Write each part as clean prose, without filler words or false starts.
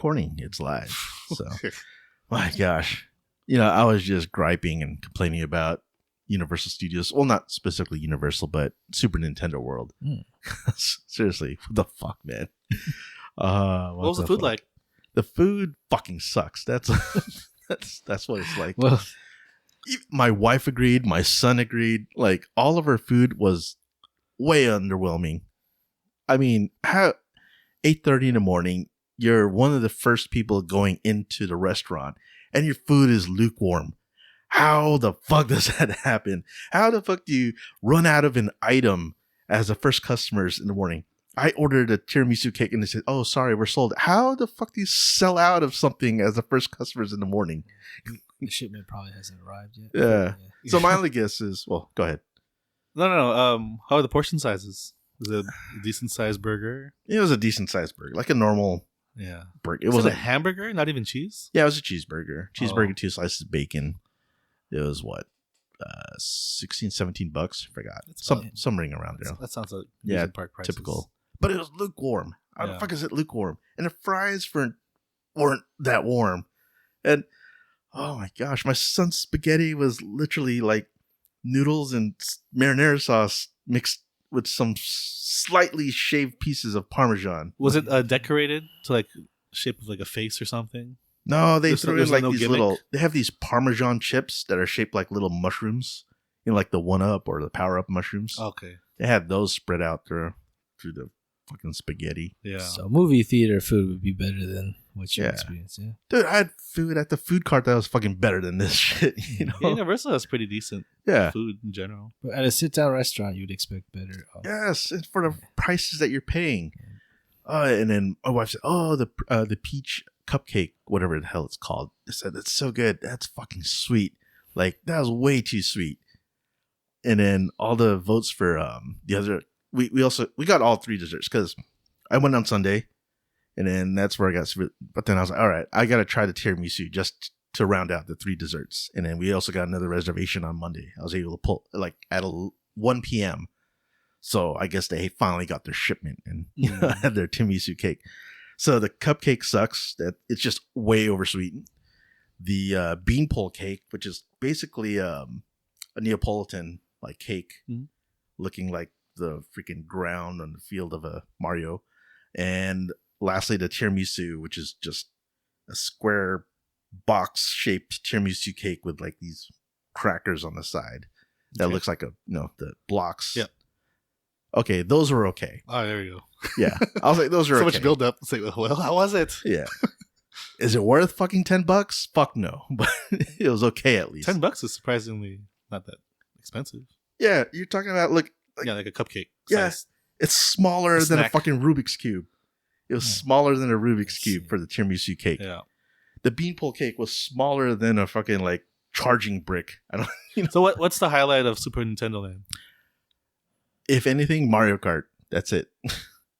recording. It's live. So, my gosh. I was just griping and complaining about Universal Studios. Well, not specifically Universal, but Super Nintendo World. Seriously, what the fuck, man? What was the food like? The food fucking sucks. That's what it's like. Well, my wife agreed. My son agreed. Like, all of our food was way underwhelming. I mean, how 8:30 in the morning, you're one of the first people going into the restaurant, and your food is lukewarm. How the fuck does that happen? How the fuck do you run out of an item as the first customers in the morning? I ordered a tiramisu cake and they said, "Oh, sorry, we're sold." How the fuck do you sell out of something as the first customers in the morning? the shipment probably hasn't arrived yet. Yeah. So my only guess is, well, go ahead. No. How are the portion sizes? Was it a decent sized burger? It was a decent sized burger, like a normal burger. It was a hamburger, not even cheese. Yeah, it was a cheeseburger. Cheeseburger, 2 slices of bacon. It was what, $16, $17? I forgot. Somewhere around there. That sounds like park prices. Typical. But it was lukewarm. How the fuck is it lukewarm? And the fries weren't that warm. And oh my gosh, my son's spaghetti was literally like noodles and marinara sauce mixed with some slightly shaved pieces of Parmesan. Was it decorated to like shape of like a face or something? No, they threw in like these gimmick? they have these Parmesan chips that are shaped like little mushrooms, like the 1-Up or the Power-Up mushrooms. Okay. They had those spread out through the fucking spaghetti. Yeah. So movie theater food would be better than what you experienced. Yeah. Dude, I had food at the food cart that was fucking better than this shit. Yeah, Universal has pretty decent food in general. But at a sit-down restaurant, you'd expect better. Yes, it's for the prices that you're paying. And then my wife said, "Oh, the peach cupcake, whatever the hell it's called." I said, "That's so good. That's fucking sweet. Like, that was way too sweet." And then all the votes for the other, we got all 3 desserts because I went on Sunday, and then that's where I got. But then I was like, all right, I got to try the tiramisu just to round out the 3 desserts. And then we also got another reservation on Monday. I was able to pull like at 1 p.m. So I guess they finally got their shipment and had their tiramisu cake. So the cupcake sucks. That it's just way oversweetened. The beanpole cake, which is basically a Neapolitan like cake, looking like the freaking ground on the field of a Mario. And lastly, the tiramisu, which is just a square box shaped tiramisu cake with like these crackers on the side that looks like the blocks. Yeah. Okay, those were okay. Oh, there you go. Yeah, I was like, those are so okay. much build up. It's like, well, how was it? Yeah. Is it worth fucking $10? Fuck no, but it was okay at least. $10 is surprisingly not that expensive. Yeah, you're talking about like a cupcake. Yeah, size. It's smaller than a fucking Rubik's cube. It was smaller than a Rubik's cube for the tiramisu cake. Yeah. The beanpole cake was smaller than a fucking like charging brick. I don't. So what's the highlight of Super Nintendo Land? If anything, Mario Kart. That's it.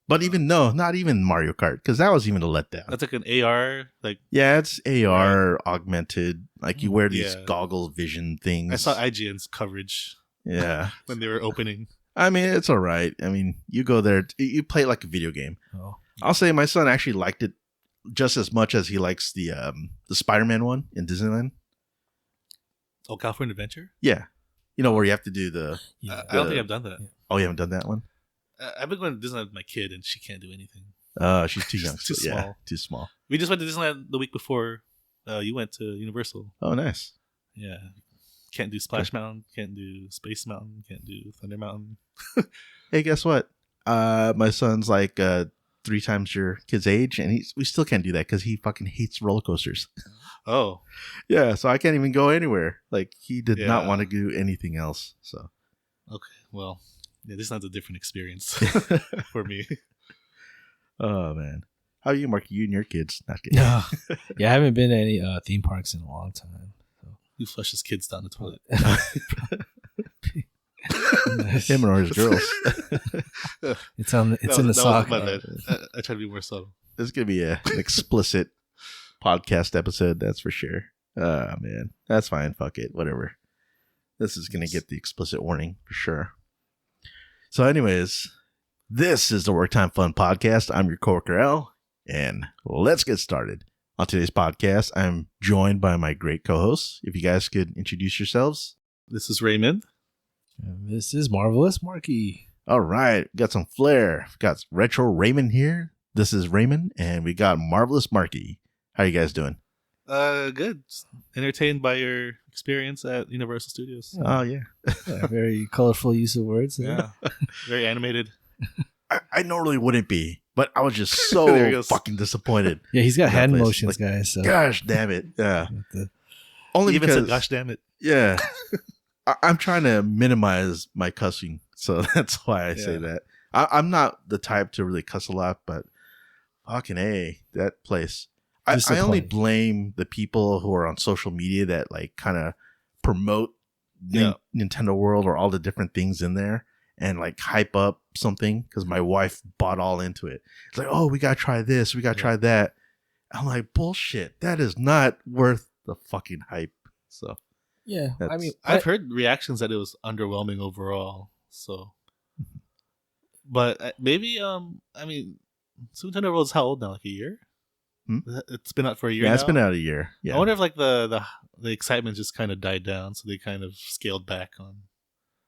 But not even Mario Kart, because that was even a letdown. That's like an AR, like it's AR augmented. Like you wear these goggle vision things. I saw IGN's coverage. Yeah, when they were opening. I mean, it's all right. I mean, you go there, you play it like a video game. Oh. I'll say my son actually liked it just as much as he likes the Spider-Man one in Disneyland. Oh, California Adventure? Yeah. Where you have to do the... I don't think I've done that. Oh, you haven't done that one? I've been going to Disneyland with my kid, and she can't do anything. She's too young. Too small. Yeah, too small. We just went to Disneyland the week before you went to Universal. Oh, nice. Yeah. Can't do Splash Mountain, can't do Space Mountain, can't do Thunder Mountain. Hey, guess what? My son's like 3 times your kid's age, and we still can't do that because he fucking hates roller coasters. Oh. Yeah, so I can't even go anywhere. Like, he did not want to do anything else. So. Okay, well, Disneyland's a different experience for me. Oh, man. How are you, Mark? You and your kids? Not kidding. No. Yeah, I haven't been to any theme parks in a long time. So. You flush his kids down the toilet. Him or his girls. It's in the sock. My bad. I try to be more subtle. This is gonna be an explicit podcast episode, that's for sure. Oh man, that's fine. Fuck it, whatever. This is gonna get the explicit warning for sure. So, anyways, this is the Work Time Fun Podcast. I'm your coworker Al. And let's get started. On today's podcast, I'm joined by my great co-hosts. If you guys could introduce yourselves. This is Raymond. And this is Marvelous Marky. All right, got some flair. Got Retro Raymond here. This is Raymond, and we got Marvelous Marky. How you guys doing? Good. Just entertained by your experience at Universal Studios. Oh, yeah. Yeah, very colorful use of words. Yeah. Very animated. I normally wouldn't be, but I was just There he so goes. fucking disappointed. Yeah, he's got That hand place, motions, like, guys. So. Gosh damn it. Yeah. The- Only Even because, said, gosh damn it. yeah. I'm trying to minimize my cussing, so that's why I say Yeah. that. I'm not the type to really cuss a lot, but fucking A, that place. I only Disappointing. blame the people who are on social media that like kind of promote Yeah. Nintendo World or all the different things in there and like hype up something because my wife bought all into it. It's like, oh, we gotta try this, we gotta try that. I'm like, bullshit. That is not worth the fucking hype. So yeah, I That's- mean, I've heard reactions that it was underwhelming overall. So, but maybe I mean, Super Nintendo World's how old now? Like a year? Hmm? It's been out for a year. yeah, now? it's been out a year. Yeah, I wonder if like the excitement just kind of died down, so they kind of scaled back on.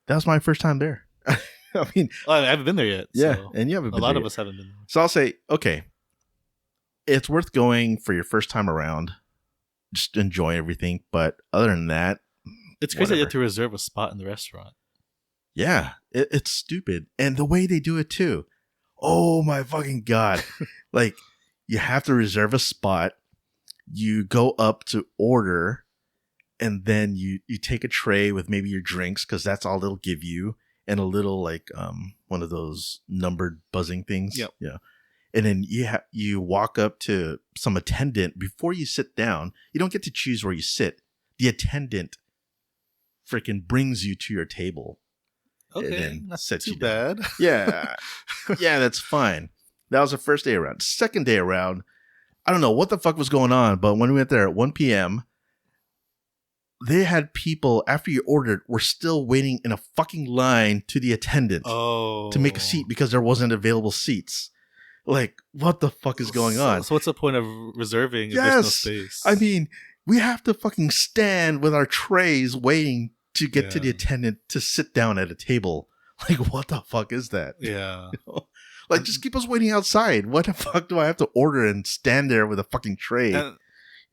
that was my first time there. I mean, Well, I haven't been there yet. yeah, so and you haven't a been lot there of yet. us haven't been there. So I'll say, okay, it's worth going for your first time around. Just enjoy everything. But other than that, It's crazy that you whatever. have to reserve a spot in the restaurant. yeah, it's stupid. And the way they do it too. Oh my fucking God. Like, you have to reserve a spot. You go up to order, and then you take a tray with maybe your drinks, because that's all they'll give you, and a little like one of those numbered buzzing things. Yep. Yeah. And then you walk up to some attendant before you sit down. You don't get to choose where you sit. The attendant freaking brings you to your table. And Okay, then not sets too you down. bad. Yeah. Yeah, that's fine. That was the first day around. Second day around, I don't know what the fuck was going on, but when we went there at 1 p.m., they had people, after you ordered, were still waiting in a fucking line to the attendant Oh, to make a seat because there wasn't available seats. Like, what the fuck is going on? So what's the point of reserving if there's no Yes. space? I mean, we have to fucking stand with our trays waiting to get to the Yeah. attendant to sit down at a table. Like, what the fuck is that? yeah. Like, just keep us waiting outside. What the fuck do I have to order and stand there with a fucking tray? And,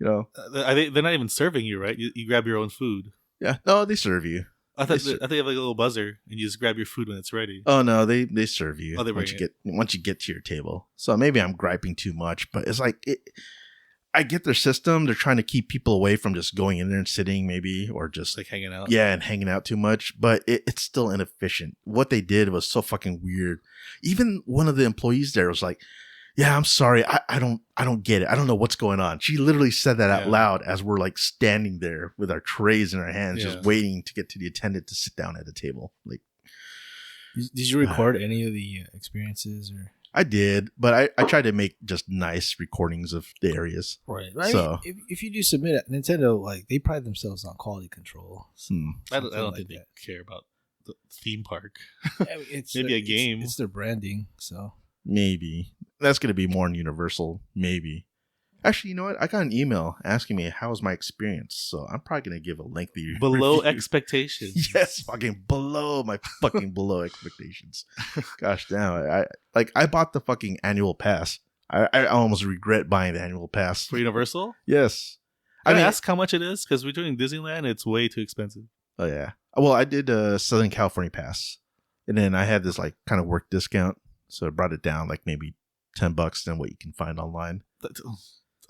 You know? they're not even serving you, right? You grab your own food. Yeah. No, they serve you. I thought They I think you have like a little buzzer, and you just grab your food when it's ready. Oh no, they serve you Oh, they once you bring get to your table. So maybe I'm griping too much, but it's like I get their system. They're trying to keep people away from just going in there and sitting, maybe, or just Like hanging out. yeah, and hanging out too much. But it's still inefficient. What they did was so fucking weird. Even one of the employees there was like, "Yeah, I'm sorry, I don't get it. I don't know what's going on." She literally said that out Yeah. loud as we're like standing there with our trays in our hands, Yeah. just waiting to get to the attendant to sit down at the table. Like, Did you record any of the experiences or? I did, but I tried to make just nice recordings of the areas. Right. I So- mean, if you do submit it, Nintendo, like they pride themselves on quality control. So Hmm. I don't something think like they care about the theme park. I mean, it's Maybe a game. It's their branding. So Maybe that's going to be more in Universal. Maybe. Actually, you know what? I got an email asking me how was my experience, so I'm probably going to give a lengthy Below review. expectations. Yes, fucking below my fucking below expectations. Gosh damn! I bought the fucking annual pass. I almost regret buying the annual pass. For Universal? Yes, I mean, ask how much it is, because we're doing Disneyland. It's way too expensive. oh yeah. Well, I did a Southern California pass, and then I had this like kind of work discount, so it brought it down like maybe $10 than what you can find online.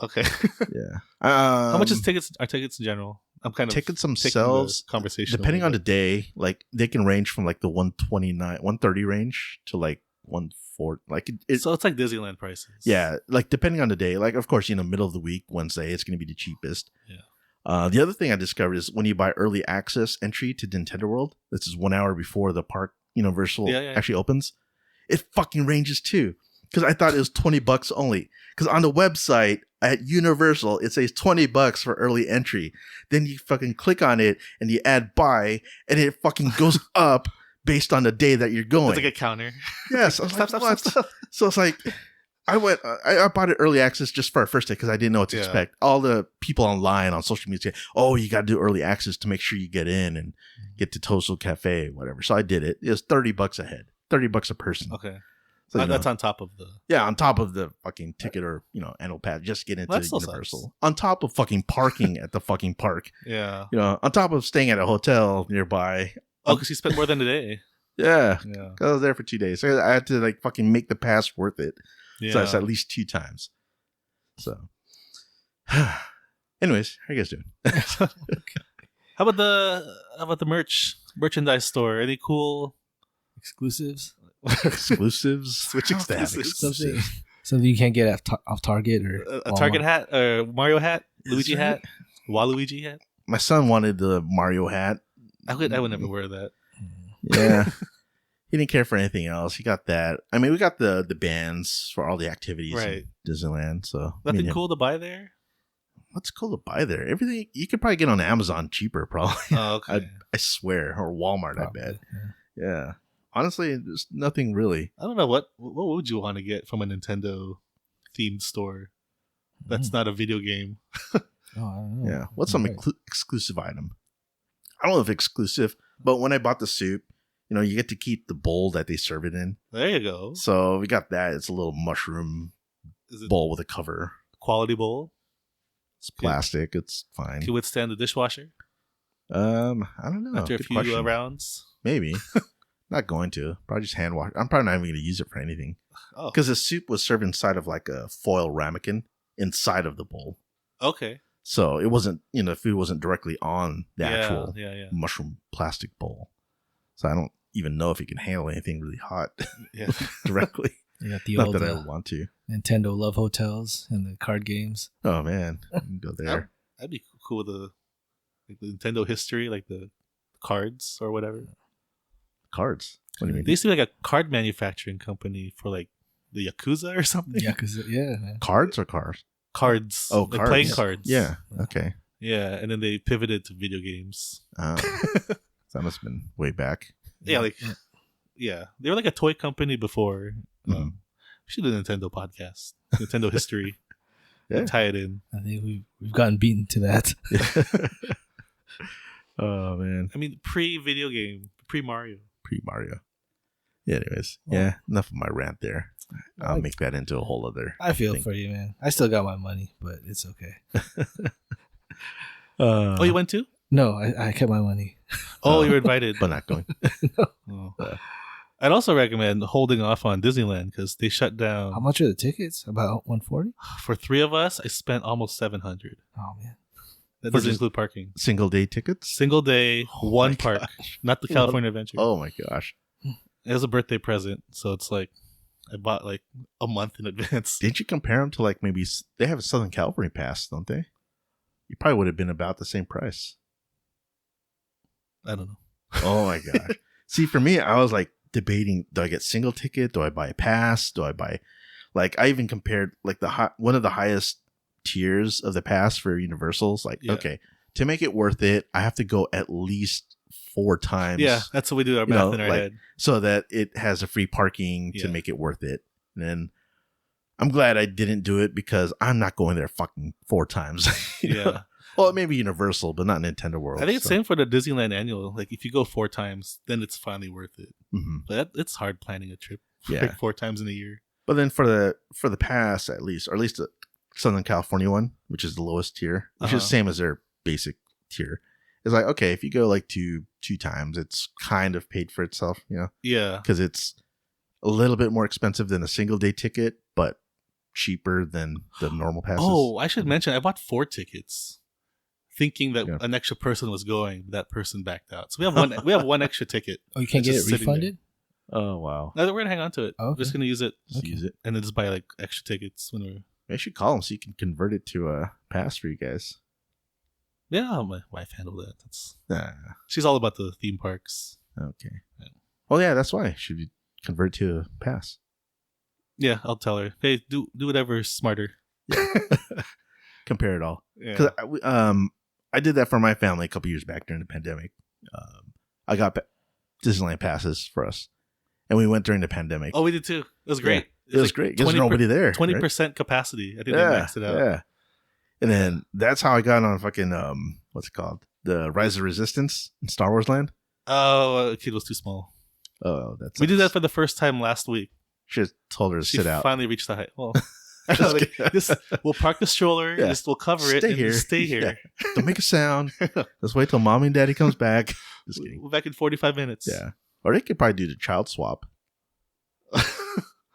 Okay. Yeah. How much is tickets? Are tickets in general? I'm kind of tickets taking themselves? the conversation. Depending a on the little day, like they can range from like the 129, 130 range to like 140. Like bit. So it's like Disneyland prices. yeah, like depending on the day. Like of course, middle of the week, Wednesday, it's going to be the cheapest. Yeah. The other thing I discovered is when you buy early access entry to Nintendo World, this is 1 hour before the park Universal Yeah. actually opens. It fucking ranges too. Because I thought it was $20 only. Because on the website at Universal, it says $20 for early entry. Then you fucking click on it and you add buy, and it fucking goes up based on the day that you're going. It's like a counter. Yes, I was like, what? So it's like, I went. I bought it early access just for our first day because I didn't know what to Yeah. expect. All the people online on social media say, "Oh, you got to do early access to make sure you get in and get to Toso Cafe, whatever." So I did it. It was $30 a head, $30 a person. Okay. So, you That's know, on top of the. yeah, on top of the fucking ticket or annual pass, just get into Well, that still Universal. sucks. On top of fucking parking at the fucking park. Yeah. On top of staying at a hotel nearby. Oh, because you spent more than a day. Yeah, Yeah. 'cause I was there for 2 days. So I had to like fucking make the pass worth it. Yeah. So it's at least 2 times. So, anyways, how you guys doing? How about the merchandise store? Any cool Exclusives. Exclusives? Switching Have exclusives. exclusives. Something you can't get off Target or a Target Walmart. hat, or Mario hat, Luigi Is there? hat, Waluigi hat? My son wanted the Mario hat. I would never wear that. Yeah. He didn't care for anything else. He got that. I mean, we got the bands for all the activities Right. in Disneyland. So Nothing yeah. cool to buy there? What's cool to buy there? Everything you could probably get on Amazon cheaper, probably. Oh, okay. I swear, or Walmart. Probably, I bet. yeah. Yeah. Honestly, there's nothing really. I don't know what would you want to get from a Nintendo themed store that's not a video game. Oh, I don't know. Yeah. What's some Right. exclusive item? I don't know if exclusive, but when I bought the soup, you get to keep the bowl that they serve it in. There you go. So we got that. It's a little mushroom Is it bowl with a cover. quality bowl? It's plastic. It's fine. Can withstand the dishwasher I don't know. after a Good few question. rounds? Maybe. Not going to. Probably just hand wash. I'm probably not even going to use it for anything. Oh, Because the soup was served inside of like a foil ramekin inside of the bowl. okay. So it wasn't, the food wasn't directly on the actual Yeah. mushroom plastic bowl. So I don't even know if it can handle anything really hot Yeah. directly. You got the Not old that I would want to. Nintendo Love Hotels and the card games. Oh man, you can go there. That'd be cool with the Nintendo history, like the cards or whatever. Cards. What do you mean? They used to be like a card manufacturing company for like the Yakuza or something. Yeah, man. Cards or cars? Cards. Oh, like cards. playing cards. Yeah. Okay. Yeah, and then they pivoted to video games. That must have been way back. Yeah, they were like a toy company before. Mhm. We should do a Nintendo podcast, Nintendo history. Yeah. Tie it in. I think we've gotten beaten to that. Oh man, I mean, pre-video game, pre-Mario. pre-Mario. Yeah, anyways, yeah. Enough of my rant there. I'll make that into a whole other. I feel thing. for you, man. I still got my money, but it's okay. Oh, you went too? No, I kept my money. Oh, you were invited. but not going. Oh. I'd also recommend holding off on Disneyland because they shut down. How much are the tickets? About $140? For 3 of us, I spent almost $700. Oh man. That For doesn't just- include parking. Single day tickets. Single day, Oh one my park, gosh. not the California Adventure. Oh my gosh! It was a birthday present, so it's like I bought like a month in advance. Didn't you compare them to like maybe they have a Southern California pass, don't they? You probably would have been about the same price. I don't know. Oh my gosh! See, for me, I was like debating: do I get single ticket? Do I buy a pass? Do I buy? Like, I even compared like one of the highest tiers of the pass for Universal's. Like, Yeah. okay, to make it worth it, I have to go at least 4 times. Yeah, that's what we do our You know, math in our like- head. so that it has a free parking to Yeah. make it worth it. And then I'm glad I didn't do it because I'm not going there fucking 4 times. you know? Yeah, Well, maybe Universal, but not Nintendo World. I think it's same for the Disneyland annual. Like if you go 4 times, then it's finally worth it. Mhm. But it's hard planning a trip Yeah. like 4 times in a year. But then for the pass, at least, or at least the Southern California one, which is the lowest tier, which is Uh-huh. the same as their basic tier, it's like, okay, if you go like two times, it's kind of paid for itself, Yeah, because it's a little bit more expensive than a single day ticket, but cheaper than the normal passes. Oh, I should mention I bought 4 tickets, thinking that Yeah. an extra person was going. That person backed out, so we have one. we have one extra ticket. Oh, you can't It's get it just sitting there. refunded? Oh wow. No, we're gonna hang on to it. Oh, We're just okay. gonna use it Just use it. and then just buy like extra tickets when we're. I should call them so you can convert it to a pass for you guys. Yeah, I'll my wife handled that. That's Ah, she's all about the theme parks. okay. Yeah. Well, yeah, that's why. Should we convert to a pass? Yeah, I'll tell her. Hey, do whatever's smarter. Compare it all. Yeah. Because I did that for my family a couple years back during the pandemic. I got Disneyland passes for us, and we went during the pandemic. Oh, we did too. It was great. It was great. There's nobody there. 20% capacity. I think they maxed it out. Yeah. And then that's how I got on fucking what's it called? The Rise of Resistance in Star Wars Land. Oh, the kid was too small. Oh, that's we did that for the first time last week. Should have told her to sit out. She finally reached the height. Well, we'll park the stroller. Yeah. We'll cover it. And here. Stay here. Yeah. Don't make a sound. Let's wait till mommy and daddy comes back. We're back in 45 minutes. Yeah. Or they could probably do the child swap.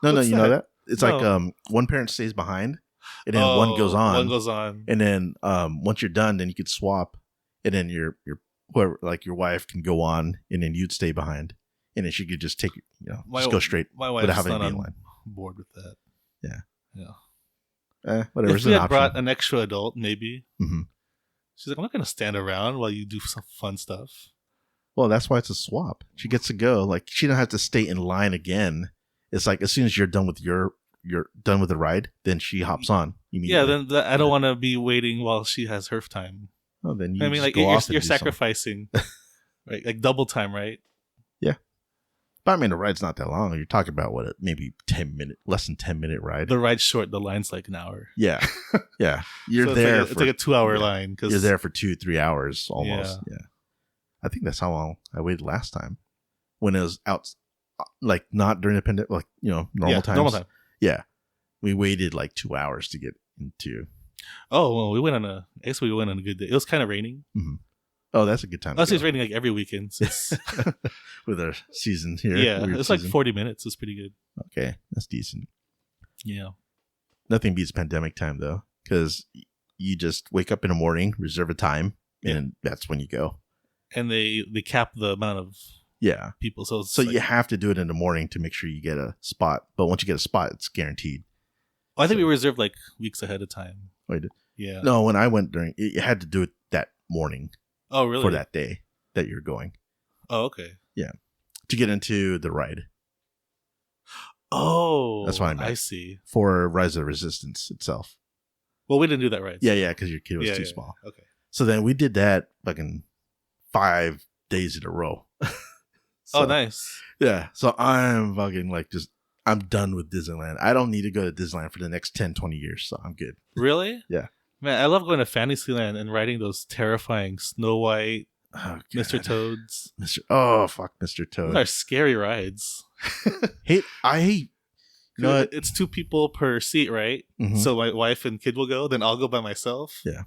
No, you know that? It's like one parent stays behind, and then one goes on. One goes on. And then once you're done, then you could swap, and then your whoever, like your wife, can go on, and then you'd stay behind, and then she could just take just go straight. My wife's not on board with that. Yeah. Whatever. If we had brought an extra adult, maybe. Mm-hmm. She's like, I'm not going to stand around while you do some fun stuff. Well, that's why it's a swap. She gets to go. Like, she don't have to stay in line again. It's like as soon as you're done with you're done with the ride, then she hops on. Yeah, then I don't want to be waiting while she has her time. Oh, then you. I mean, like you're sacrificing, right? Like double time, right? Yeah, but I mean, the ride's not that long. You're talking about maybe 10 minute, less than 10-minute ride. The ride's short. The line's like an hour. Yeah, yeah. You're so there. It's like a 2-hour line because you're there for 2-3 hours almost. Yeah. I think that's how long I waited last time when it was out. Like not during the pandemic, like normal times. Normal time. Yeah, we waited like 2 hours to get into. Oh well, we went on a good day. It was kind of raining. Mm-hmm. Oh, that's a good time. It's raining like every weekend with our season here. Yeah, it's like 40 minutes. It's pretty good. Okay, that's decent. Yeah, nothing beats pandemic time though, because you just wake up in the morning, reserve a time, and that's when you go. And they cap the amount of people. So like, you have to do it in the morning to make sure you get a spot. But once you get a spot, it's guaranteed. Well, I think we reserved like weeks ahead of time. Oh, you did? Yeah. No, when I went you had to do it that morning. Oh, really? For that day that you're going. Oh, okay. Yeah. To get into the ride. Oh. That's what I meant. I see. For Rise of Resistance itself. Well, we didn't do that ride. Yeah, because your kid was too small. Okay. So then we did that fucking 5 days in a row. So, nice. Yeah. So I'm fucking I'm done with Disneyland. I don't need to go to Disneyland for the next 10, 20 years. So I'm good. Really? Yeah. Man, I love going to Fantasyland and riding those terrifying Snow White, Mr. Toads. Fuck Mr. Toad. Those are scary rides. I hate. It's 2 people per seat, right? Mm-hmm. So my wife and kid will go, then I'll go by myself. Yeah.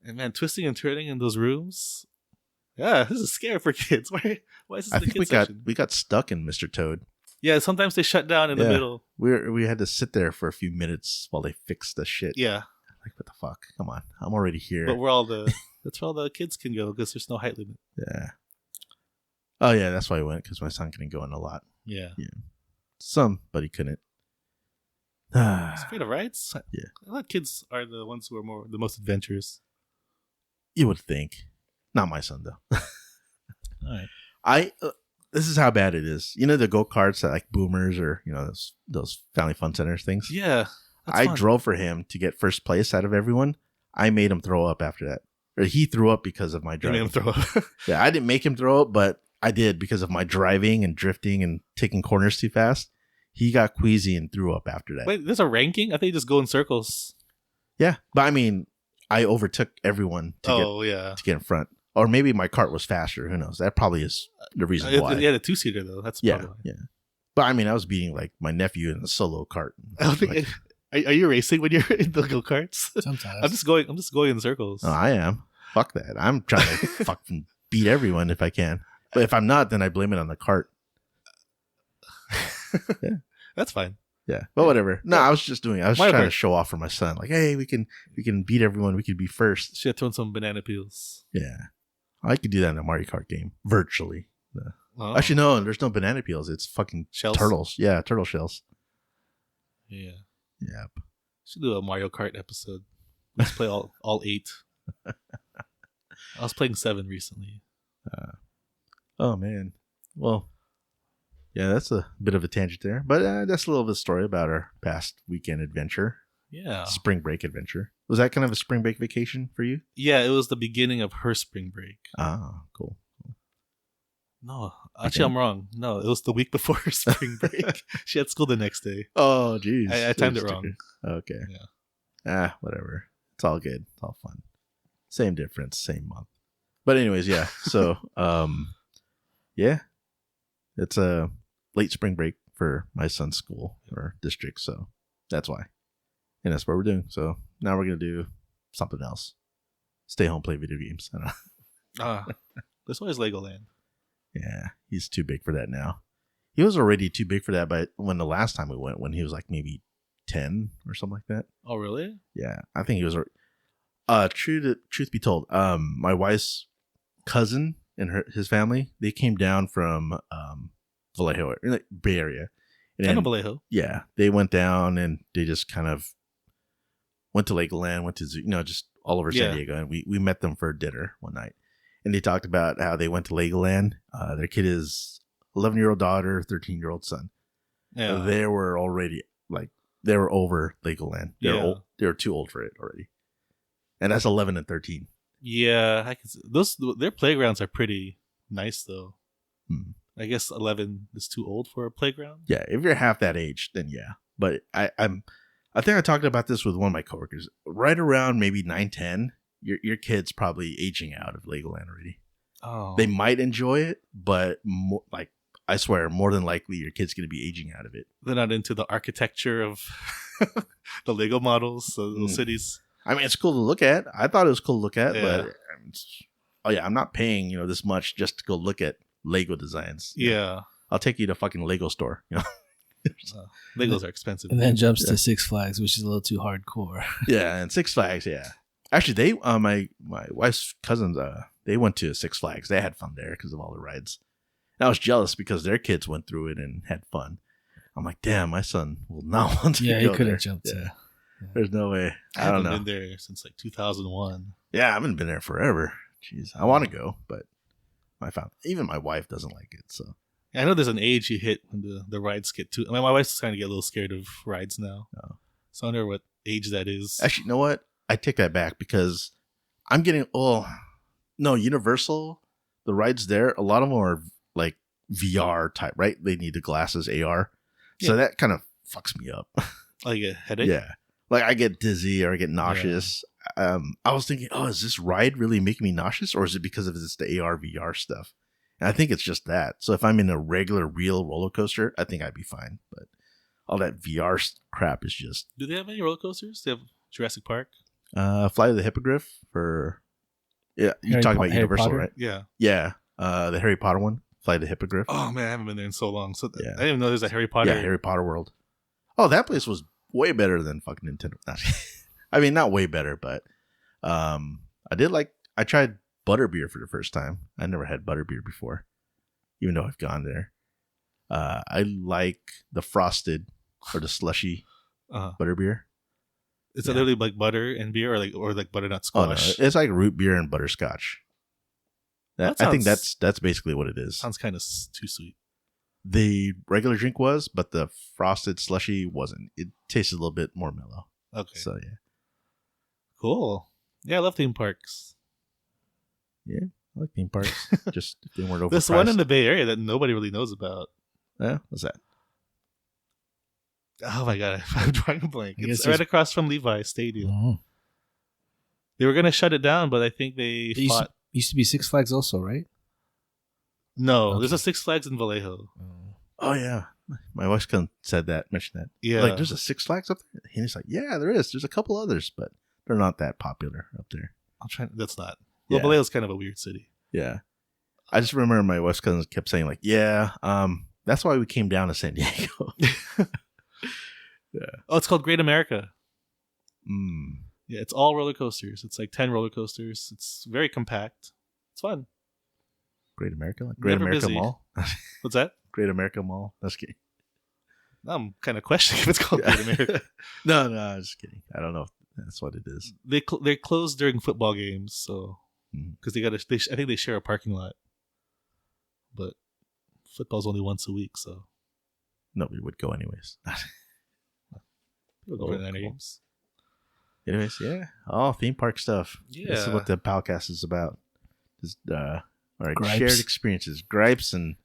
And man, twisting and turning in those rooms. Yeah, this is scary for kids. Why is this I the think kids section? we got stuck in Mr. Toad. Yeah, sometimes they shut down in the middle. We had to sit there for a few minutes while they fixed the shit. Yeah. Like, what the fuck? Come on. I'm already here. But that's where all the kids can go because there's no height limit. Yeah. Oh, yeah, that's why I went, because my son couldn't go in a lot. Yeah. Some, but he couldn't. Afraid of rides? Yeah. I thought kids are the ones who are the most adventurous. You would think. Not my son, though. All right. This is how bad it is. You know the go-karts that like Boomers or, those family fun centers things? Yeah. I drove for him to get first place out of everyone. I made him throw up after that. Or he threw up because of my driving. You made him throw up. Yeah, I didn't make him throw up, but I did because of my driving and drifting and taking corners too fast. He got queasy and threw up after that. Wait, there's a ranking? I think you just go in circles. Yeah, but I mean, I overtook everyone to get in front. Or maybe my cart was faster. Who knows? That probably is the reason why. Yeah, the 2-seater though. That's probably why. Yeah. But I mean, I was beating like my nephew in a solo cart. I don't think. Are you racing when you're in the go karts? Sometimes. I'm just going in circles. Oh, I am. Fuck that. I'm trying to fucking beat everyone if I can. But if I'm not, then I blame it on the cart. Yeah, that's fine. Yeah, but whatever. No, I was just trying to show off for my son. Like, hey, we can beat everyone. We could be first. Should have thrown some banana peels. Yeah, I could do that in a Mario Kart game virtually. Oh. Actually, no, there's no banana peels. It's fucking shells? Turtles. Yeah, turtle shells. Yeah. Yep. Should do a Mario Kart episode. Let's play all 8. I was playing 7 recently. Oh man. Well, yeah, that's a bit of a tangent there, but that's a little bit of a story about our past weekend adventure. Yeah. Spring break adventure. Was that kind of a spring break vacation for you? Yeah, it was the beginning of her spring break. Ah, cool. No, actually, I'm wrong. No, it was the week before spring break. She had school the next day. Oh, jeez. I timed it wrong. Okay. Yeah. Whatever. It's all good. It's all fun. Same difference, same month. But anyways, yeah. So, yeah, it's a late spring break for my son's school or district, so that's why. And that's what we're doing. So now we're gonna do something else. Stay home, play video games. I don't know. This one is Legoland. Yeah, he's too big for that now. He was already too big for that, but when the last time we went, when he was like maybe 10 or something like that. Oh, really? Yeah, I think he was. Truth be told, my wife's cousin and his family, they came down from Vallejo, like Bay Area. And I know Vallejo. Yeah, they went down and they just kind of went to Legoland, went to zoo, just all over San Diego, and we met them for dinner one night. And they talked about how they went to Legoland. Their kid is 11-year-old daughter, 13-year-old son. Yeah, They were already they were over Legoland. They were too old for it already. And that's 11 and 13. Yeah, I can see. Their playgrounds are pretty nice though. I guess 11 is too old for a playground. Yeah, if you're half that age, then yeah. But I think I talked about this with one of my coworkers. Right around maybe 9, 10, your kid's probably aging out of Legoland already. Oh, They might enjoy it, but I swear, more than likely, your kid's going to be aging out of it. they're not into the architecture of the Lego models, so the cities. I mean, it's cool to look at. I thought it was cool to look at, Yeah. but I'm not paying this much just to go look at Lego designs. Yeah, I'll take you to fucking Lego store. Legos are expensive. And then jumps to Six Flags, which is a little too hardcore. Yeah, and Six Flags. Yeah, actually, they my wife's cousins they went to Six Flags. They had fun there because of all the rides. And I was jealous because their kids went through it and had fun. I'm like, damn, my son will not want to. Yeah, go he couldn't there. jump to. There's no way. I I haven't don't know. been there since like 2001. Yeah, I haven't been there forever. Jeez, I want to go, but even my wife doesn't like it. So I know there's an age you hit when the rides get too. I mean, my wife's starting to get a little scared of rides now. Oh. So I wonder what age that is. actually, you know what? I take that back because I'm getting. Oh, no, Universal, the rides there, a lot of them are like VR type, right? They need the glasses, AR. So that kind of fucks me up. Like a headache. Yeah. Like I get dizzy or I get nauseous. I was thinking, is this ride really making me nauseous, or is it because of the AR VR stuff? And I think it's just that. So if I'm in a regular real roller coaster, I think I'd be fine. But all that VR crap is just. Do they have any roller coasters? They have Jurassic Park. Fly to the Hippogriff for. Yeah, you're Harry talking about Harry Universal, Potter? right? Yeah. Yeah, the Harry Potter one, Fly to the Hippogriff. Oh man, I haven't been there in so long. So Yeah. I didn't even know there's a Harry Potter. Yeah, Harry Potter World. Oh, that place was way better than fucking Nintendo. I mean, not way better, but I tried butterbeer for the first time. I never had butterbeer before, even though I've gone there. I like the frosted or the slushy butterbeer. Is it literally like butter and beer, or like butternut squash? Oh no, it's like root beer and butterscotch. I think that's basically what it is. Sounds kind of too sweet. The regular drink was, but the frosted slushy wasn't. It tasted a little bit more mellow. Okay. So yeah. Cool. Yeah, I love theme parks. Yeah, I like theme parks. Just if they weren't overpriced. There's one in the Bay Area that nobody really knows about. Yeah, what's that? Oh my god, I'm drawing a blank. I guess It's right across from Levi's Stadium. Oh. They were gonna shut it down, but I think they fought. Used to be Six Flags also, right? No, Okay. there's a Six Flags in Vallejo. Oh yeah, my wife's cousin mentioned that. Yeah, Like, there's a Six Flags up there. And he's like, yeah, there is. There's a couple others, but they're not that popular up there. I'm trying. That's not. Well, Yeah. Vallejo's kind of a weird city. Yeah, I just remember my wife's cousin kept saying like, yeah, that's why we came down to San Diego. Oh, it's called Great America. Mm. Yeah, it's all roller coasters. It's like 10 roller coasters. It's very compact. It's fun. Great America, like Great Never America busy. Mall. What's that? Great America Mall. That's kidding. I'm kind of questioning if it's called Great America. No, I'm just kidding. I don't know if that's what it is. They close during football games, so Mhm. because I think they share a parking lot, but football's only once a week, so Nobody would go anyways. people go Oh, to Niner cool. games. Anyways, yeah. Oh, theme park stuff. This is Yeah. what the podcast is about. Just All right, Gripes. shared experiences, gripes, and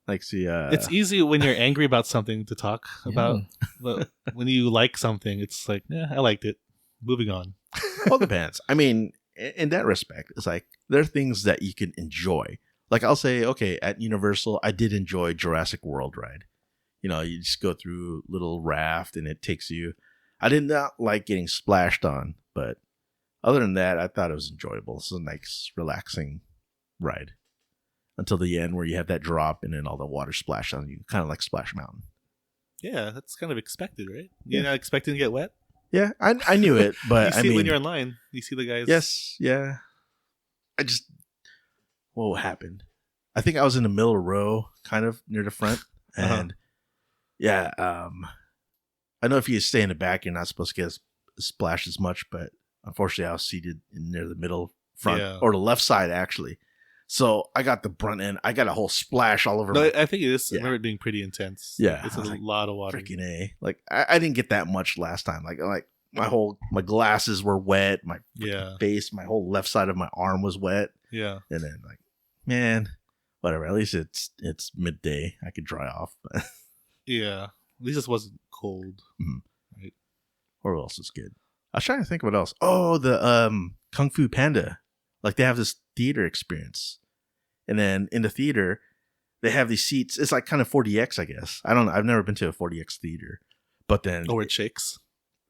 like see. It's easy when you're angry about something to talk about, but when you like something, it's like, yeah, I liked it. Moving on. Well, depends. I mean, in that respect, it's like there are things that you can enjoy. Like I'll say, okay, at Universal, I did enjoy Jurassic World ride. You know, you just go through a little raft and it takes you. I did not like getting splashed on, but other than that, I thought it was enjoyable. It's a nice, relaxing ride until the end where you have that drop and then all the water splash on you, kind of like Splash Mountain. Yeah, that's kind of expected, right? You're not expecting to get wet. Yeah, I knew it, but You see it when you're in line. You see the guys. Yes, yeah. What happened? I think I was in the middle row, kind of near the front, and yeah, I know if you stay in the back, you're not supposed to get splashed as much, but unfortunately, I was seated near the middle front or the left side actually. So I got the brunt end. I got a whole splash all over. No, I think it is. I remember it being pretty intense. Yeah, it's a lot of water. Freaking A! Like I didn't get that much last time. Like my glasses were wet. My face, my whole left side of my arm was wet. Yeah, and then like, man, whatever. At least it's midday. I could dry off. Yeah, at least it wasn't cold. Mm-hmm. Right. Or else is good. I was trying to think of what else. Oh, the Kung Fu Panda. Like they have this theater experience. And then in the theater, they have these seats. It's like kind of 4DX, I guess. I don't know. I've never been to a 4DX theater. But then where it shakes.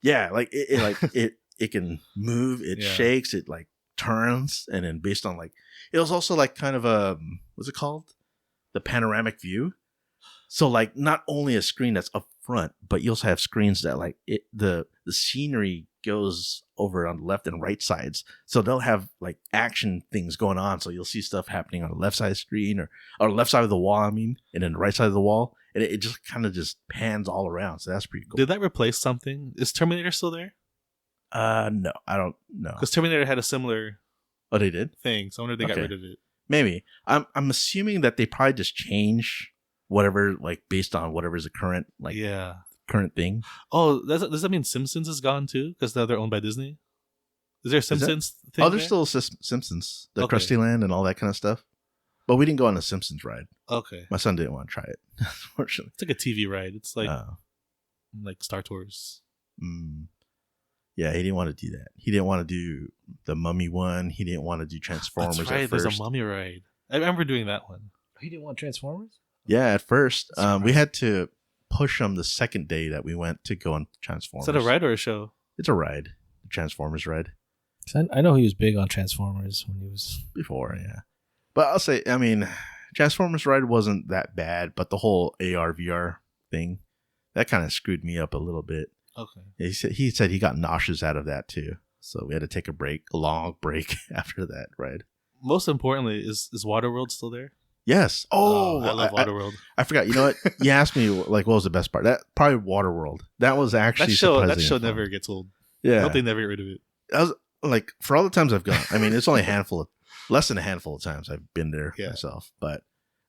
Yeah, like it can move, it shakes, it like turns, and then based on like it was also like kind of a what's it called? The panoramic view. So like not only a screen that's up front, but you also have screens that like the scenery goes over on the left and right sides. So they'll have like action things going on. So you'll see stuff happening on the left side of the screen or left side of the wall, I mean, and then the right side of the wall. And it just kind of just pans all around. So that's pretty cool. Did that replace something? Is Terminator still there? No, I don't know. Because Terminator had a similar they did? thing. So I wonder if they got rid of it. Maybe. I'm assuming that they probably just change whatever, like based on whatever's the current current thing. Oh, does that mean Simpsons is gone too? Because now they're owned by Disney. Is there a Simpsons thing? Oh, there's still Simpsons, the Krusty Land and all that kind of stuff. But we didn't go on the Simpsons ride. Okay. My son didn't want to try it, unfortunately. It's like a TV ride. It's like Star Tours. Yeah, he didn't want to do that. He didn't want to do the Mummy one. He didn't want to do Transformers That's right. at first. There's a Mummy ride. I remember doing that one. He didn't want Transformers? Yeah, at first. We had to push him the second day that we went to go on Transformers. Is that a ride or a show? It's a ride. The Transformers ride. I know he was big on Transformers when he was... Before, yeah. But I'll say, I mean, Transformers ride wasn't that bad, but the whole AR, VR thing, that kind of screwed me up a little bit. Okay. He said he got nauseous out of that too. So we had to take a long break after that ride. Most importantly, is Waterworld still there? Yes. Oh, I love Waterworld. I forgot. You know what? You asked me like what was the best part. That probably Waterworld. That was actually that show never gets old. Yeah. I hope they never get rid of it. That was like for all the times I've gone. I mean, it's only less than a handful of times I've been there myself. But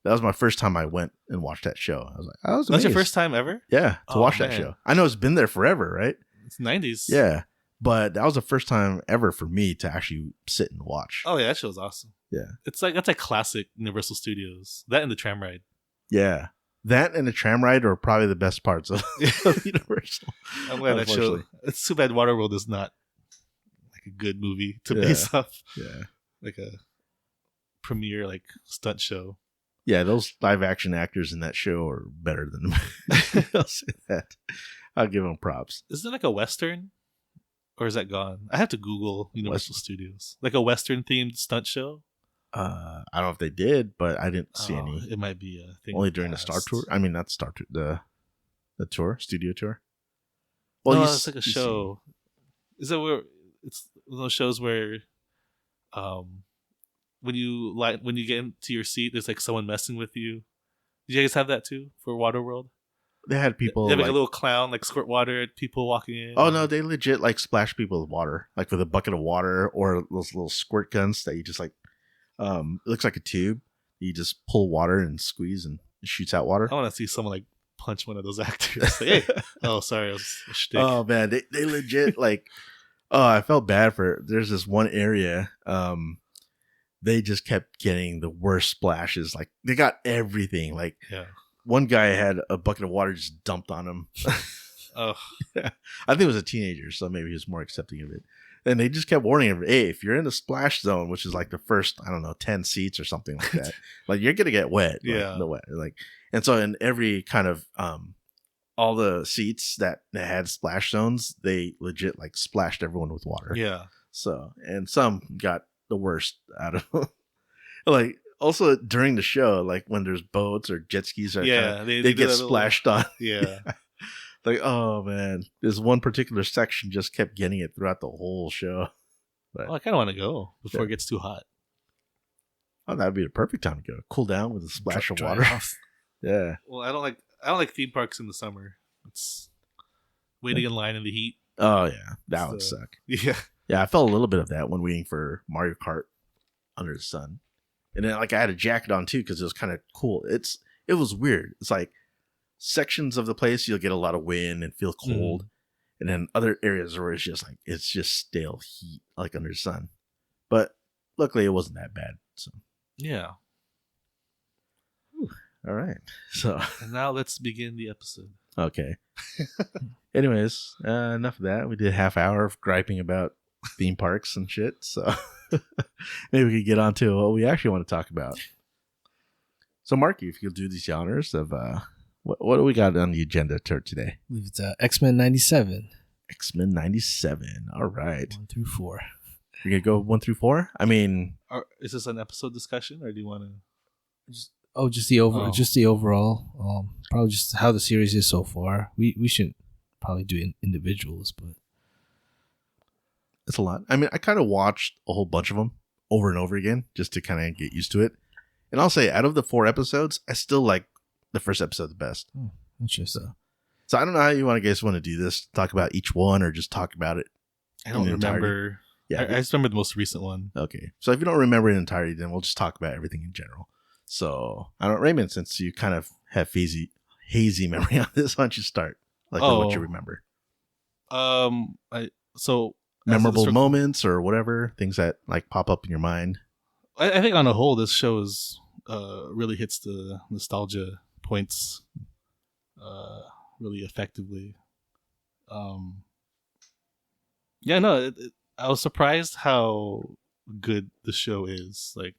that was my first time I went and watched that show. I was like, I was amazed. That's your first time ever? Yeah, to watch that show. I know it's been there forever, right? It's 90s. Yeah. But that was the first time ever for me to actually sit and watch. Oh yeah, that show's awesome. Yeah. That's like classic Universal Studios. That and the tram ride. Yeah. That and the tram ride are probably the best parts of Universal. I'm glad that show. It's too bad Waterworld is not like a good movie to base off. Yeah. Like a premiere like stunt show. Yeah, those live action actors in that show are better than I'll say that. I'll give them props. Is it like a Western? Or is that gone? I have to Google Universal Studios. Like a Western themed stunt show? I don't know if they did, but I didn't see any. It might be a thing. Only during the Star Tour. I mean, not Star Tour, the tour, studio tour. Well, no, it's like a show. Is that where it's those shows where, when you get into your seat, there's like someone messing with you. Did you guys have that too for Waterworld? They had people. They have like a little clown, like squirt water at people walking in. Oh no, they legit like splash people with water, like with a bucket of water or those little squirt guns that you just like. It looks like a tube. You just pull water and squeeze and it shoots out water. I want to see someone like punch one of those actors. Like, hey, oh sorry, it was a shtick. Oh man, they legit like. Oh, I felt bad for. There's this one area. they just kept getting the worst splashes. Like they got everything. Like Yeah. one guy had a bucket of water just dumped on him. Oh. I think it was a teenager, so maybe he was more accepting of it. And they just kept warning him, hey, if you're in the splash zone, which is like the first, I don't know, 10 seats or something like that, like you're going to get wet. Yeah. And so in every kind of, all the seats that had splash zones, they legit like splashed everyone with water. Yeah. So, and some got the worst out of them. Like, also during the show, like when there's boats or jet skis, or they get splashed on. Yeah. Like, oh man, this one particular section just kept getting it throughout the whole show. But, Well, I kind of want to go before it gets too hot. oh, that'd be the perfect time to go. Cool down with a splash of Dry water. off. Yeah. Well, I don't like theme parks in the summer. It's waiting in line in the heat. Oh yeah, that would suck. Yeah. Yeah, I felt a little bit of that when waiting for Mario Kart under the sun, and then like I had a jacket on too because it was kind of cool. It was weird. It's like sections of the place you'll get a lot of wind and feel cold, and then other areas where it's just stale heat like under the sun. But luckily, it wasn't that bad. So Yeah. all right, so And now let's begin the episode. okay. Anyways, enough of that. We did a half hour of griping about theme parks and shit. So maybe we could get on to what we actually want to talk about. So, Marky, if you'll do these honors of what do we got on the agenda today? I believe it's X-Men'97. X-Men'97. All right. 1 through 4. We're going to go 1 through 4? I mean... Is this an episode discussion, or do you want to... Just the overall. Probably just how the series is so far. We should probably do individuals, but it's a lot. I mean, I kind of watched a whole bunch of them over and over again just to kind of get used to it. And I'll say, out of the 4 episodes, I still like the first episode the best. Interesting. So I don't know how you guys want to do this. Talk about each one or just talk about it. I don't remember. Yeah, I just remember the most recent one. Okay. So if you don't remember it entirely, then we'll just talk about everything in general. So I don't, Raymond, since you kind of have hazy memory on this, why don't you start with what you remember? Memorable moments or whatever, things that like pop up in your mind. I think on a whole, this show is really hits the nostalgia points really effectively. I was surprised how good the show is. Like,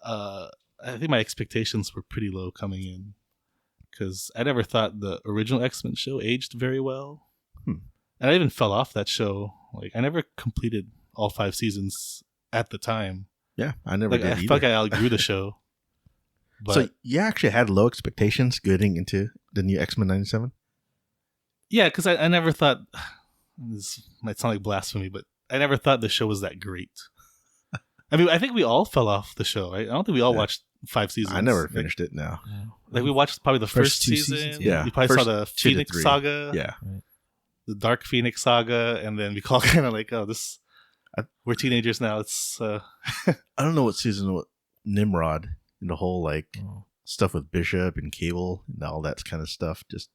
I think my expectations were pretty low coming in because I never thought the original X-Men show aged very well. And I even fell off that show. Like, I never completed all 5 seasons at the time. Yeah, I never did either. I felt like I outgrew the show. But so you actually had low expectations getting into the new X-Men'97? Yeah, because I never thought, this might sound like blasphemy, but I never thought the show was that great. I mean, I think we all fell off the show, right? I don't think we all watched 5 seasons. I never finished it, no. Like, we watched probably the first 2 season. seasons, yeah. We probably First saw the 2 to Phoenix 3. Saga. Yeah. The Dark Phoenix Saga. And then we call kind of like, we're teenagers now. It's I don't know what season what Nimrod and the whole like stuff with Bishop and Cable and all that kind of stuff. Just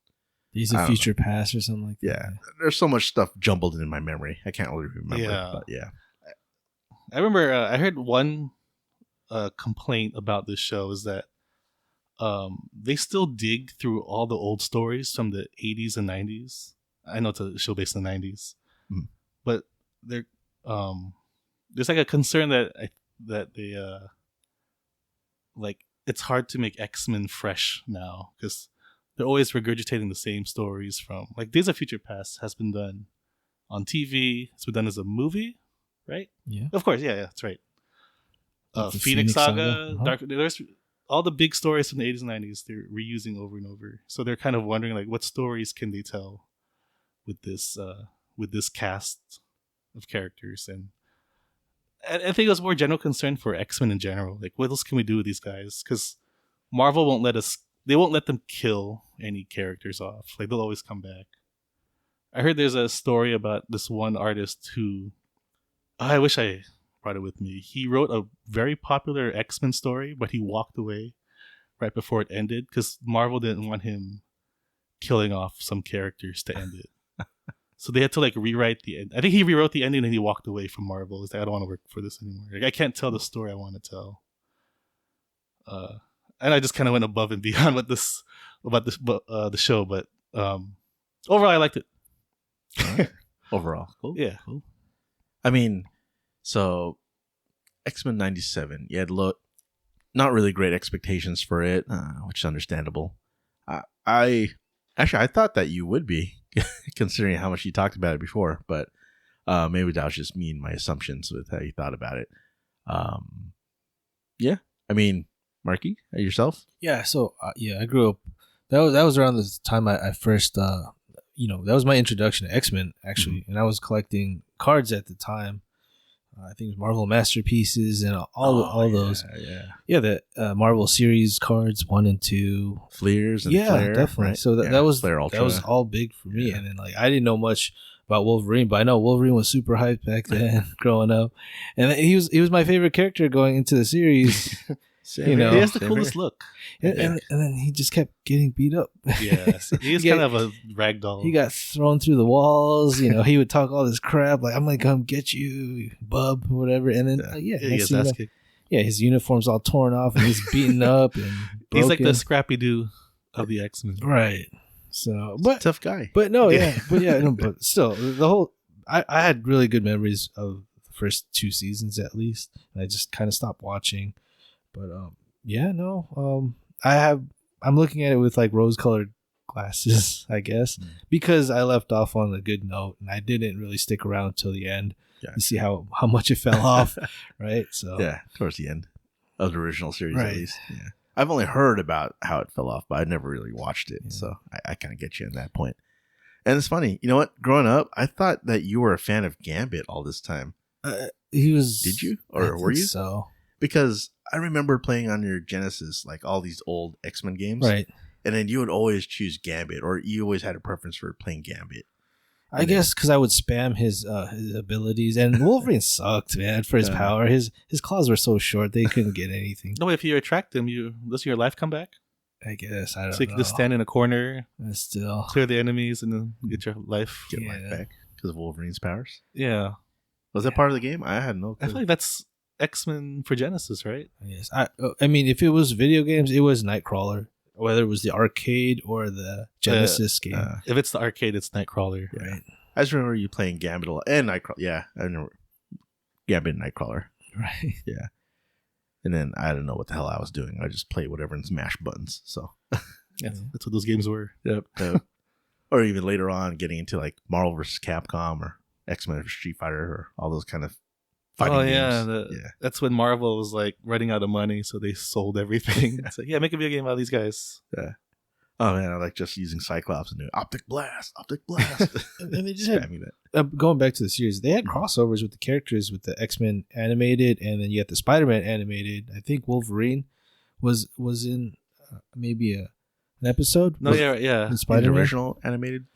Days of Future Past or something like that. Yeah. There's so much stuff jumbled in my memory. I can't really remember. Yeah. But yeah. I remember I heard one complaint about this show is that they still dig through all the old stories from the 80s and 90s. I know it's a show based in the 90s, but there's like a concern that they like it's hard to make X-Men fresh now because they're always regurgitating the same stories from like Days of Future Past has been done on TV. It's been done as a movie, right? Yeah, of course. Yeah, that's right. The Phoenix Saga, Dark. There's all the big stories from the 80s and 90s. They're reusing over and over. So they're kind of wondering like, what stories can they tell with this cast of characters? And I think it was more general concern for X-Men in general. Like, what else can we do with these guys? Because Marvel won't let us. They won't let them kill any characters off. Like, they'll always come back. I heard there's a story about this one artist who. I wish I brought it with me. He wrote a very popular X-Men story, but he walked away right before it ended because Marvel didn't want him killing off some characters to end it. So they had to like rewrite the end. I think he rewrote the ending and he walked away from Marvel. He's like, I don't want to work for this anymore. Like, I can't tell the story I want to tell. And I just kind of went above and beyond with this about the show, but overall I liked it. Right. Overall, cool. Yeah, cool. I mean, so X-Men'97, you had not really great expectations for it, which is understandable. I thought that you would be, considering how much you talked about it before, but maybe that was just me and my assumptions with how you thought about it. Yeah, I mean, Marky, yourself? Yeah, so I grew up. That was around the time I first, that was my introduction to X-Men actually, and I was collecting cards at the time. I think it was Marvel Masterpieces and all those. Yeah, the Marvel series cards 1 and 2, Fleers and Flair, definitely. Right? So that was Flair Ultra. That was all big for me, and then like I didn't know much about Wolverine, but I know Wolverine was super hyped back then, growing up, and he was my favorite character going into the series. He has the coolest look, and then he just kept getting beat up. Yeah, he's kind of a ragdoll. He got thrown through the walls. He would talk all this crap like, "I'm gonna come get you, bub," whatever. And then he gets ass kicked. Yeah, his uniform's all torn off and he's beaten up and broken. He's like the Scrappy Doo of the X-Men, right? So, but tough guy. But no, but still, the whole I had really good memories of the first 2 seasons at least, and I just kind of stopped watching. But I'm looking at it with like rose-colored glasses, I guess, because I left off on a good note and I didn't really stick around until the end to see how much it fell off, right? So yeah, towards the end of the original series, right. At least. Yeah, I've only heard about how it fell off, but I never really watched it, so I kind of get you in that point. And it's funny, you know what? Growing up, I thought that you were a fan of Gambit all this time. He was. Did you, or were you? So because I remember playing on your Genesis, like all these old X-Men games. Right. And then you would always choose Gambit, or you always had a preference for playing Gambit. I guess because I would spam his abilities, and Wolverine sucked, man, for his power. His claws were so short, they couldn't get anything. No, if you attract them, does your life come back? I guess. I don't know. So you can just stand in a corner, still clear the enemies, and then get your life. Get life back because of Wolverine's powers? Yeah. Was that part of the game? I had no clue. I feel like that's X-Men for Genesis, right? Yes. I mean, if it was video games, it was Nightcrawler, whether it was the arcade or the Genesis game. If it's the arcade, it's Nightcrawler. Yeah. Right. I just remember you playing Gambit and Nightcrawler. Yeah, I remember Gambit and Nightcrawler. Right. Yeah. And then I don't know what the hell I was doing. I just played whatever and smash buttons. So that's what those games were. Yep. Or even later on, getting into like Marvel vs. Capcom or X-Men vs. Street Fighter or all those kind of fighting games. That's when Marvel was like running out of money, so they sold everything. It's like, make a video game out of these guys. Yeah. Oh man, I like just using Cyclops and doing Optic Blast. And they just had, going back to the series, they had crossovers with the characters with the X-Men animated, and then you had the Spider-Man animated. I think Wolverine was in maybe an episode. No, yeah. The original animated.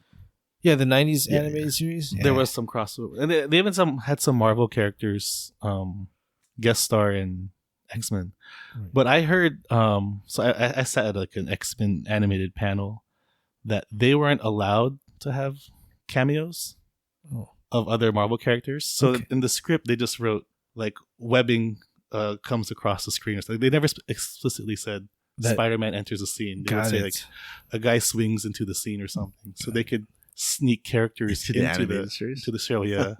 Yeah, the 90s animated series. Yeah. There was some crossover, and they even had some Marvel characters guest star in X-Men. Right. But I heard, so I sat at like an X-Men animated panel that they weren't allowed to have cameos of other Marvel characters. So in the script, they just wrote like webbing comes across the screen or something. They never explicitly said that Spider-Man enters a scene. They would say like a guy swings into the scene or something. So they could sneak characters into the show, to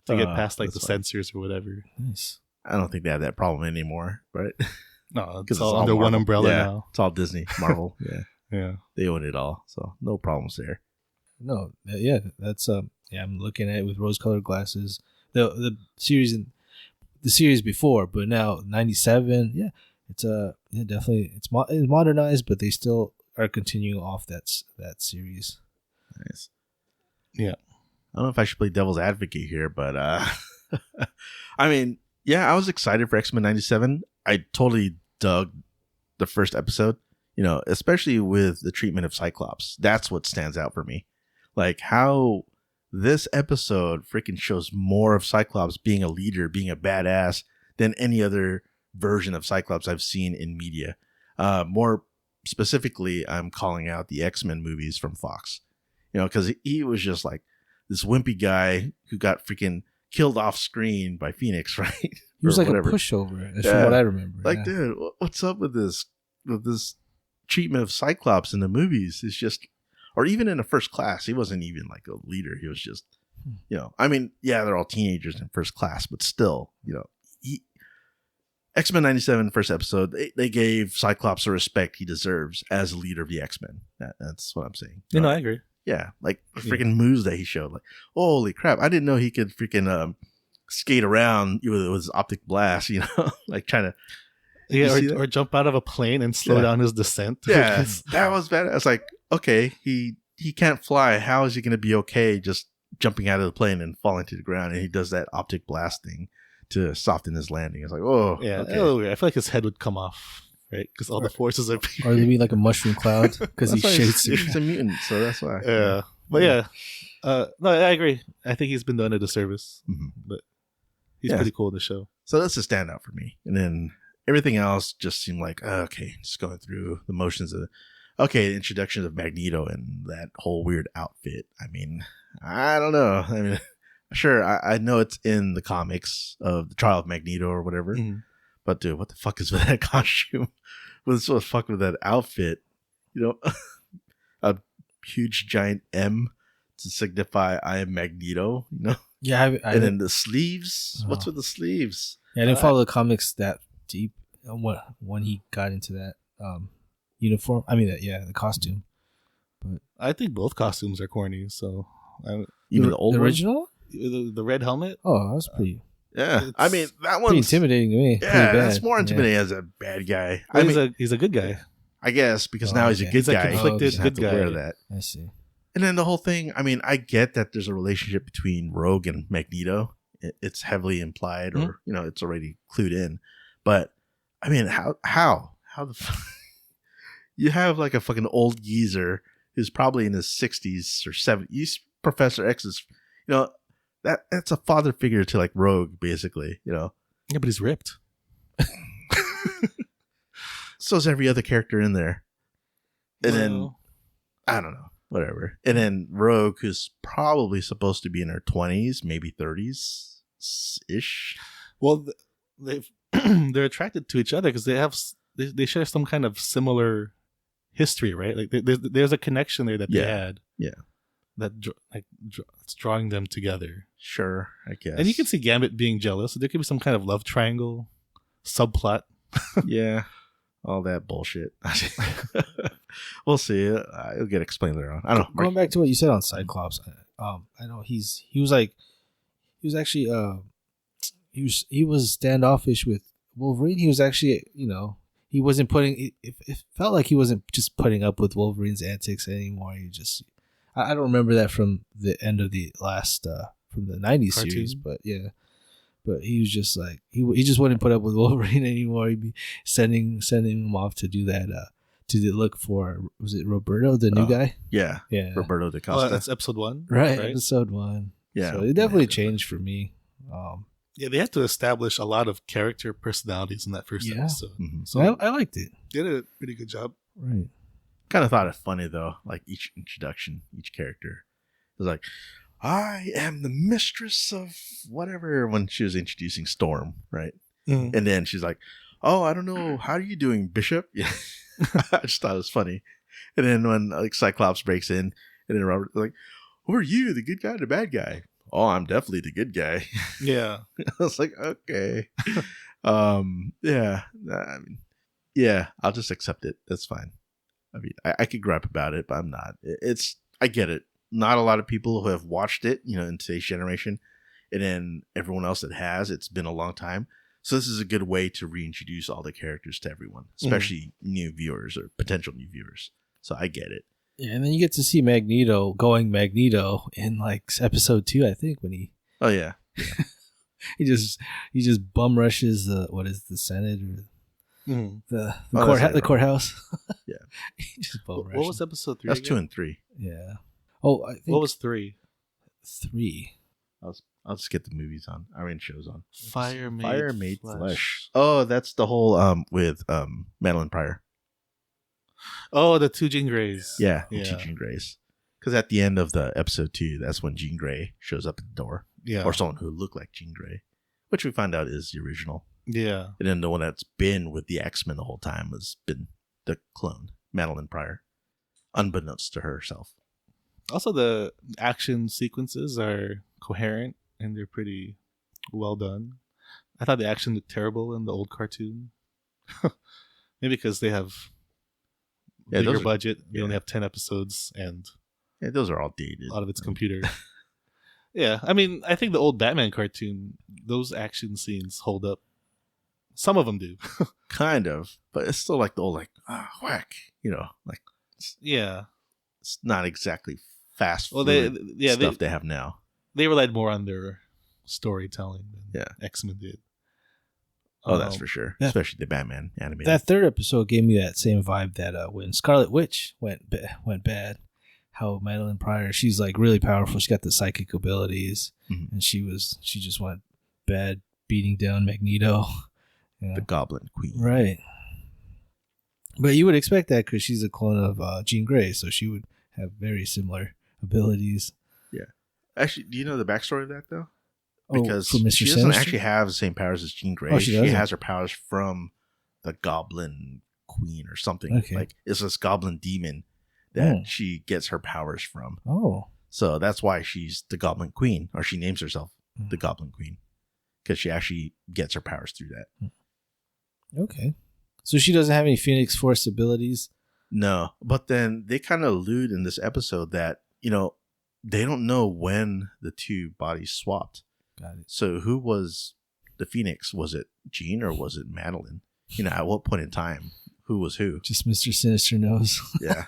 get past like the censors or whatever. Nice. I don't think they have that problem anymore, right? No, it's all under one umbrella now. It's all Disney, Marvel. Yeah. They own it all, so no problems there. No, that's I'm looking at it with rose-colored glasses. The series before, but now 97. It's definitely it's modernized, but they still are continuing off that series. Nice. Yeah. I don't know if I should play devil's advocate here, but I mean, I was excited for X-Men 97. I totally dug the first episode, especially with the treatment of Cyclops. That's what stands out for me. Like how this episode freaking shows more of Cyclops being a leader, being a badass than any other version of Cyclops I've seen in media. More specifically, I'm calling out the X-Men movies from Fox. Because he was just like this wimpy guy who got freaking killed off screen by Phoenix, right? He was like whatever. a pushover, from what I remember. Like, dude, what's up with this treatment of Cyclops in the movies? It's just, or even in the First Class, he wasn't even like a leader. He was just, I mean, yeah, they're all teenagers in First Class, but still, X-Men'97 first episode, they gave Cyclops the respect he deserves as a leader of the X-Men. That's what I'm saying. I agree. Yeah, like freaking moves that he showed. Like, holy crap, I didn't know he could freaking skate around with his optic blast, like trying to. Or jump out of a plane and slow down his descent. Yeah, that was bad. I was like, okay, he can't fly. How is he going to be okay just jumping out of the plane and falling to the ground? And he does that optic blast thing to soften his landing. It's like, oh, yeah. okay. Oh, I feel like his head would come off, right? Because all the forces are. Or there'd be like a mushroom cloud because he shakes. He's a mutant, so that's why. Yeah, but no, I agree. I think he's been done a disservice, but he's pretty cool in the show. So that's a standout for me. And then everything else just seemed like, okay, just going through the motions of, the introduction of Magneto and that whole weird outfit. I mean, I don't know. I mean, sure, I know it's in the comics of the Trial of Magneto or whatever, but dude, what the fuck is with that costume? What's the fuck with that outfit? A huge giant M to signify I am Magneto, Yeah, and then the sleeves. What's with the sleeves? Yeah, I didn't follow the comics that deep when he got into that uniform. I mean, the costume. But I think both costumes are corny. So even the old original, the red helmet. Oh, that was pretty. Yeah, I mean that pretty one's intimidating to me. Yeah, that's more intimidating as a bad guy. Well, he's a good guy. I guess because now he's a good He's a guy. conflicted He doesn't have good to guy. wear that. I see. And then the whole thing. I mean, I get that there's a relationship between Rogue and Magneto. It's heavily implied, or it's already clued in. But I mean, how the fuck? You have like a fucking old geezer who's probably in his 60s or 70s. Professor X is, that's a father figure to like Rogue, basically. Yeah, but he's ripped. So is every other character in there. And then, I don't know, whatever. And then Rogue, who's probably supposed to be in her 20s, maybe 30s ish. Well, they're attracted to each other because they share some kind of similar history, right? Like there's a connection there that they had. Yeah. It's drawing them together. Sure, I guess. And you can see Gambit being jealous. There could be some kind of love triangle subplot. Yeah. All that bullshit. We'll see. It'll get explained later on. I don't know. Going back to what you said on Cyclops, I know he was standoffish with Wolverine. He was actually, he wasn't putting. It felt like he wasn't just putting up with Wolverine's antics anymore. I don't remember that from the end of the last from the '90s cartoon series, but yeah. But he was just like he just wouldn't put up with Wolverine anymore. He'd be sending him off to do that to look for, was it Roberto, the new guy? Yeah. Roberto da Costa. Oh, that's episode 1, right? Episode 1. Yeah. So it definitely changed for me. Yeah, they had to establish a lot of character personalities in that first episode. Mm-hmm. So I liked it. They did a pretty good job. Right. Kind of thought it funny though, like each introduction, each character was like, I am the mistress of whatever, when she was introducing Storm, right? Mm-hmm. And then she's like, oh, I don't know, how are you doing, Bishop? Yeah. I just thought it was funny. And then when like Cyclops breaks in, and then Robert's like, who are you, the good guy or the bad guy? Oh, I'm definitely the good guy. Yeah. I was like, okay. Yeah. I mean, yeah, I'll just accept it. That's fine. I mean, I could gripe about it, but I'm not. I get it. Not a lot of people who have watched it, in today's generation, and then everyone else that has, it's been a long time. So this is a good way to reintroduce all the characters to everyone, especially new viewers or potential new viewers. So I get it. Yeah, and then you get to see Magneto going Magneto in like episode 2, I think, when he. Oh yeah. he just bum rushes the Senate or the courthouse. Yeah. He just bum rushes. What was episode 3? That's again? 2 and 3. Yeah. Oh, I think what was 3? 3. I'll just get the movies on. I mean, shows on. Fire Made Flesh. Oh, that's the whole with Madeline Pryor. Oh, the 2 Jean Greys. Yeah. 2 Jean Greys. Because at the end of the episode 2, that's when Jean Grey shows up at the door. Yeah. Or someone who looked like Jean Grey, which we find out is the original. Yeah. And then the one that's been with the X-Men the whole time has been the clone, Madeline Pryor, unbeknownst to herself. Also, the action sequences are coherent and they're pretty well done. I thought the action looked terrible in the old cartoon. Maybe because they have bigger budget. They only have 10 episodes and those are all dated. A lot of it's computer. Yeah, I mean, I think the old Batman cartoon, those action scenes hold up. Some of them do. Kind of, but it's still like the old, like, whack, like. Yeah. It's not exactly fast stuff they have now. They relied more on their storytelling than X-Men did. Oh, that's for sure. Yeah. Especially the Batman animated. That third episode gave me that same vibe that when Scarlet Witch went bad, how Madeline Pryor, she's like really powerful. She got the psychic abilities, and she just went bad, beating down Magneto. The Goblin Queen. Right. But you would expect that because she's a clone of Jean Grey, so she would have very similar abilities. Yeah. Actually, do you know the backstory of that, though? Because she doesn't actually have the same powers as Jean Grey. Oh, she has her powers from the Goblin Queen or something. Okay. Like, it's this Goblin demon that she gets her powers from. Oh. So that's why she's the Goblin Queen, or she names herself the Goblin Queen, because she actually gets her powers through that. Okay. So she doesn't have any Phoenix Force abilities? No. But then they kind of allude in this episode that, they don't know when the two bodies swapped. Got it. So who was the Phoenix? Was it Jean or was it Madeline? At what point in time, who was who? Just Mr. Sinister knows. Yeah.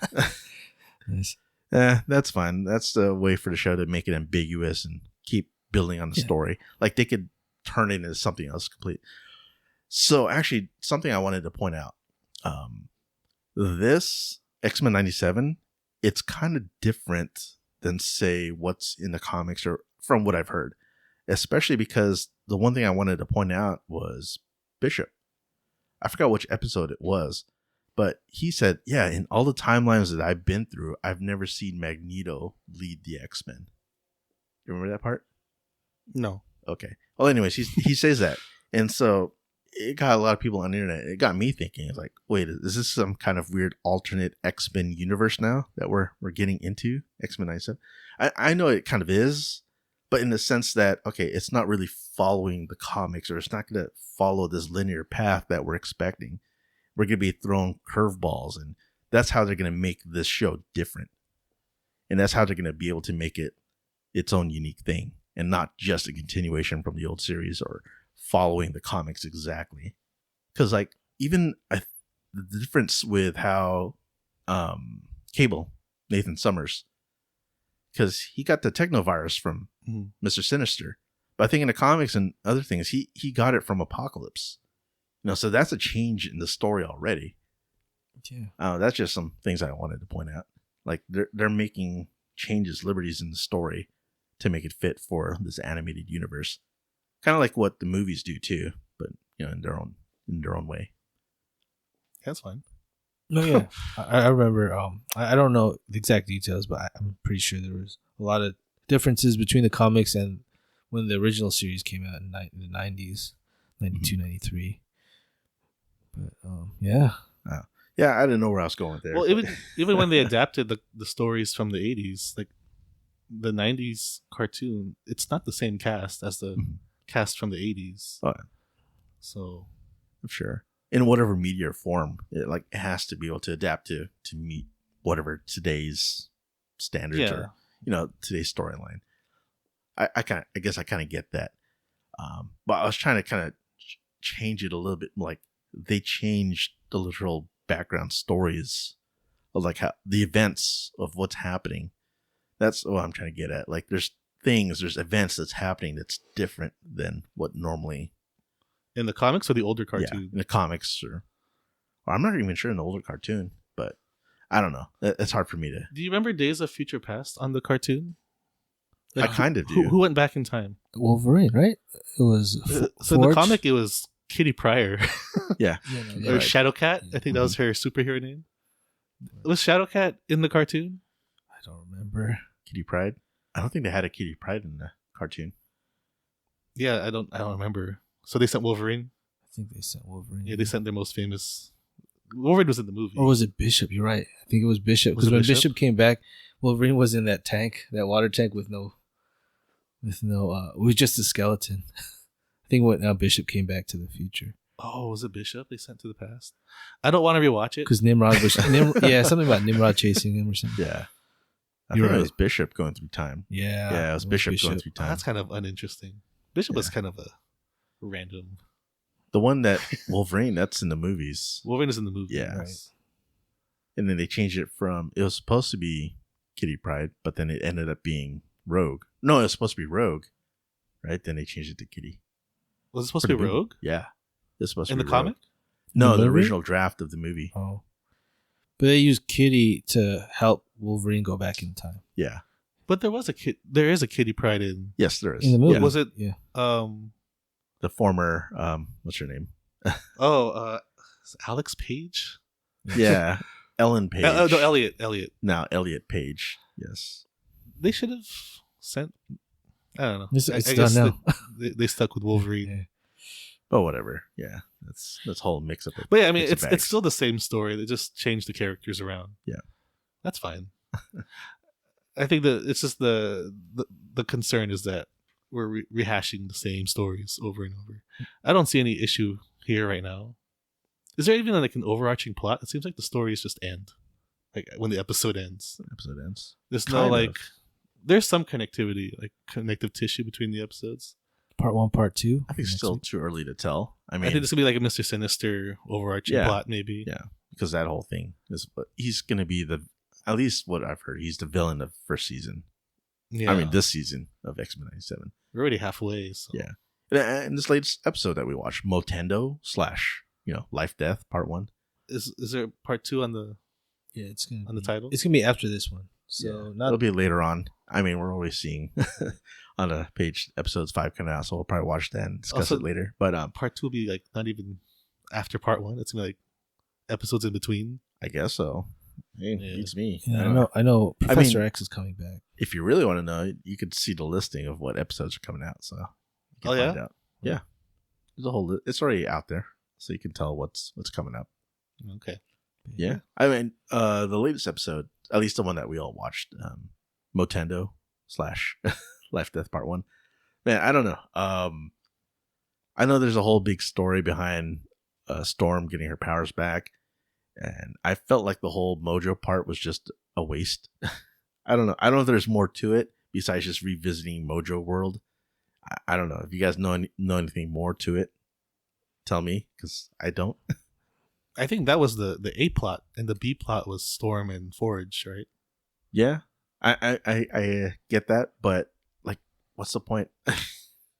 Nice. That's fine. That's the way for the show to make it ambiguous and keep building on the story. Like, they could turn it into something else complete. So actually, something I wanted to point out. This X-Men 97, it's kind of different than, say, what's in the comics or from what I've heard. Especially because the one thing I wanted to point out was Bishop. I forgot which episode it was, but he said, in all the timelines that I've been through, I've never seen Magneto lead the X-Men. You remember that part? No. Okay. Well, anyways, he says that. And so it got a lot of people on the internet. It got me thinking, it's like, wait, is this some kind of weird alternate X-Men universe now that we're getting into? X-Men 97? I know it kind of is. But in the sense that, okay, it's not really following the comics, or it's not going to follow this linear path that we're expecting. We're going to be thrown curveballs, and that's how they're going to make this show different. And that's how they're going to be able to make it its own unique thing, and not just a continuation from the old series or following the comics exactly. Because, like, even the difference with how Cable, Nathan Summers, because he got the technovirus from Mr. Sinister. But I think in the comics and other things, he got it from Apocalypse. So that's a change in the story already. Yeah. That's just some things I wanted to point out. Like, they're making changes, liberties in the story to make it fit for this animated universe. Kind of like what the movies do too, but in their own way. That's fine. No, yeah, I remember. I don't know the exact details, but I'm pretty sure there was a lot of differences between the comics and when the original series came out in the 90s, 92, 93. But yeah. Yeah, I didn't know where I was going there. Well, even when they adapted the stories from the 80s, like the 90s cartoon, it's not the same cast as the cast from the 80s. Oh, so I'm sure. In whatever media form, it has to be able to adapt to meet whatever today's standards or today's storyline. I guess I kind of get that, but I was trying to kind of change it a little bit. Like, they changed the literal background stories of like how the events of what's happening. That's what I'm trying to get at. Like, there's events that's happening that's different than what normally. In the comics or the older cartoon? Yeah, in the comics, or I'm not even sure in the older cartoon, but I don't know. It's hard for me to. Do you remember Days of Future Past on the cartoon? Like, I kind of do. Who went back in time? Wolverine, right? It was so in the comic, it was Kitty Pryde. Yeah. Or right. Shadowcat. I think that was her superhero name. Was Shadowcat in the cartoon? I don't remember. remember. Kitty Pryde. I don't think they had a Kitty Pryde in the cartoon. Yeah, I don't remember. So they sent Wolverine. I think they sent Wolverine. Yeah, they sent their most famous. Wolverine was in the movie. Or was it Bishop? You're right. I think it was Bishop. Because when Bishop came back, Wolverine was in that tank, that water tank with just a skeleton. I think when Bishop came back to the future. Oh, was it Bishop they sent to the past? I don't want to rewatch it. Because Nimrod was, something about Nimrod chasing him or something. Yeah. I thought it was Bishop going through time. Yeah. It was Bishop going through time. That's kind of uninteresting. Bishop was kind of a random. The one that Wolverine, that's in the movies. Wolverine is in the movie. Yeah. Right. And then they changed it from, it was supposed to be Kitty Pryde, but then it ended up being Rogue. No, it was supposed to be Rogue, right? Then they changed it to Kitty. Was it supposed to be Rogue? Yeah. It was supposed to in be the comic? No, the original draft of the movie. Oh. But they used Kitty to help Wolverine go back in time. Yeah. But there is a Kitty Pryde in. Yes, there is. In the movie. Yeah. Was it? Yeah. The former, what's her name? Alex Page? Yeah. Ellen Page. No, Elliot. Now Elliot Page. Yes. They should have sent. I don't know. It's I done guess now. They stuck with Wolverine. Yeah. But whatever. Yeah. That's whole mix up. But yeah, I mean, it's still the same story. They just changed the characters around. Yeah. That's fine. I think that it's just the concern is that we're rehashing the same stories over and over. I don't see any issue here right now. Is there even like an overarching plot? It seems like the stories just end, like when the episode ends. There's no like. There's some connectivity, like connective tissue between the episodes. Part 1, Part 2. I think it's still too early to tell. I mean, I think it's gonna be like a Mr. Sinister overarching plot, maybe. Yeah, because that whole thing is. But he's gonna be at least what I've heard, he's the villain of first season. Yeah. I mean, this season of X-Men'97. We're already halfway. So. Yeah, and this latest episode that we watched, Motendo / Life Death Part 1. Is there Part 2 on the? Yeah, it's gonna on the title. It's gonna be after this one. So it'll be later on. I mean, we're always seeing on the page episodes 5 coming out, so we'll probably watch that and discuss it later. But Part 2 will be like not even after Part 1. It's gonna be like episodes in between. I guess so. Hey, it's me. Yeah, I know. Professor X is coming back. If you really want to know, you could see the listing of what episodes are coming out. So you can find out. Yeah, there's a whole. It's already out there, so you can tell what's coming up. Okay. Yeah, I mean, the latest episode, at least the one that we all watched, Motendo / Life Death Part 1. Man, I don't know. I know there's a whole big story behind Storm getting her powers back, and I felt like the whole Mojo part was just a waste. I don't know. I don't know if there's more to it besides just revisiting Mojo World. I don't know. If you guys know anything more to it, tell me, because I don't. I think that was the A plot, and the B plot was Storm and Forge, right? Yeah, I get that, but like, what's the point? I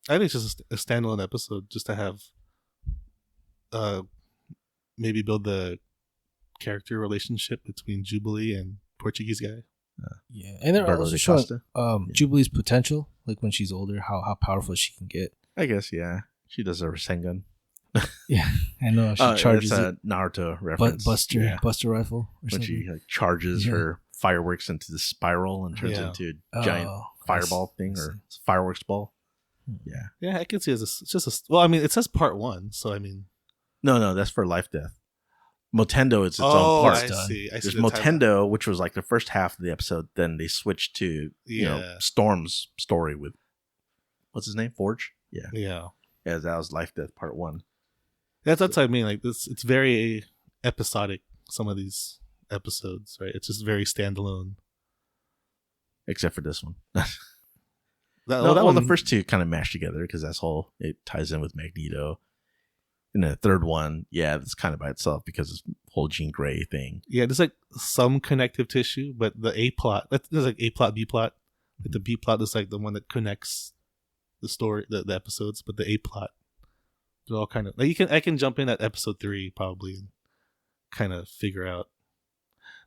think it's just a standalone episode, just to have, maybe build the character relationship between Jubilee and Portuguese guy. Yeah, and they're also showing Jubilee's potential, like when she's older, how powerful she can get. I guess, yeah, she does her Rasengan. Yeah, I know. She charges a Naruto reference. Buster rifle. When she charges her fireworks into the spiral and turns into a giant fireball thing or fireworks ball. Yeah. Yeah, I can see it's just a. Well, I mean, it says Part 1, so I mean. No, that's for Life Death. Motendo is its own part. I see. There's Motendo, which was like the first half of the episode. Then they switched to Storm's story with what's his name, Forge. Yeah. That was Life Death Part 1. That's what I mean. Like this, it's very episodic. Some of these episodes, right? It's just very standalone. Except for this one. The first two kind of mashed together because it ties in with Magneto. And the third one, it's kind of by itself because it's whole Jean Grey thing. Yeah, there's like some connective tissue, but the A plot, there's like A plot, B plot. Like the B plot is like the one that connects the story, the episodes, but the A plot, they're all kind of like I can jump in at episode 3 probably and kind of figure out.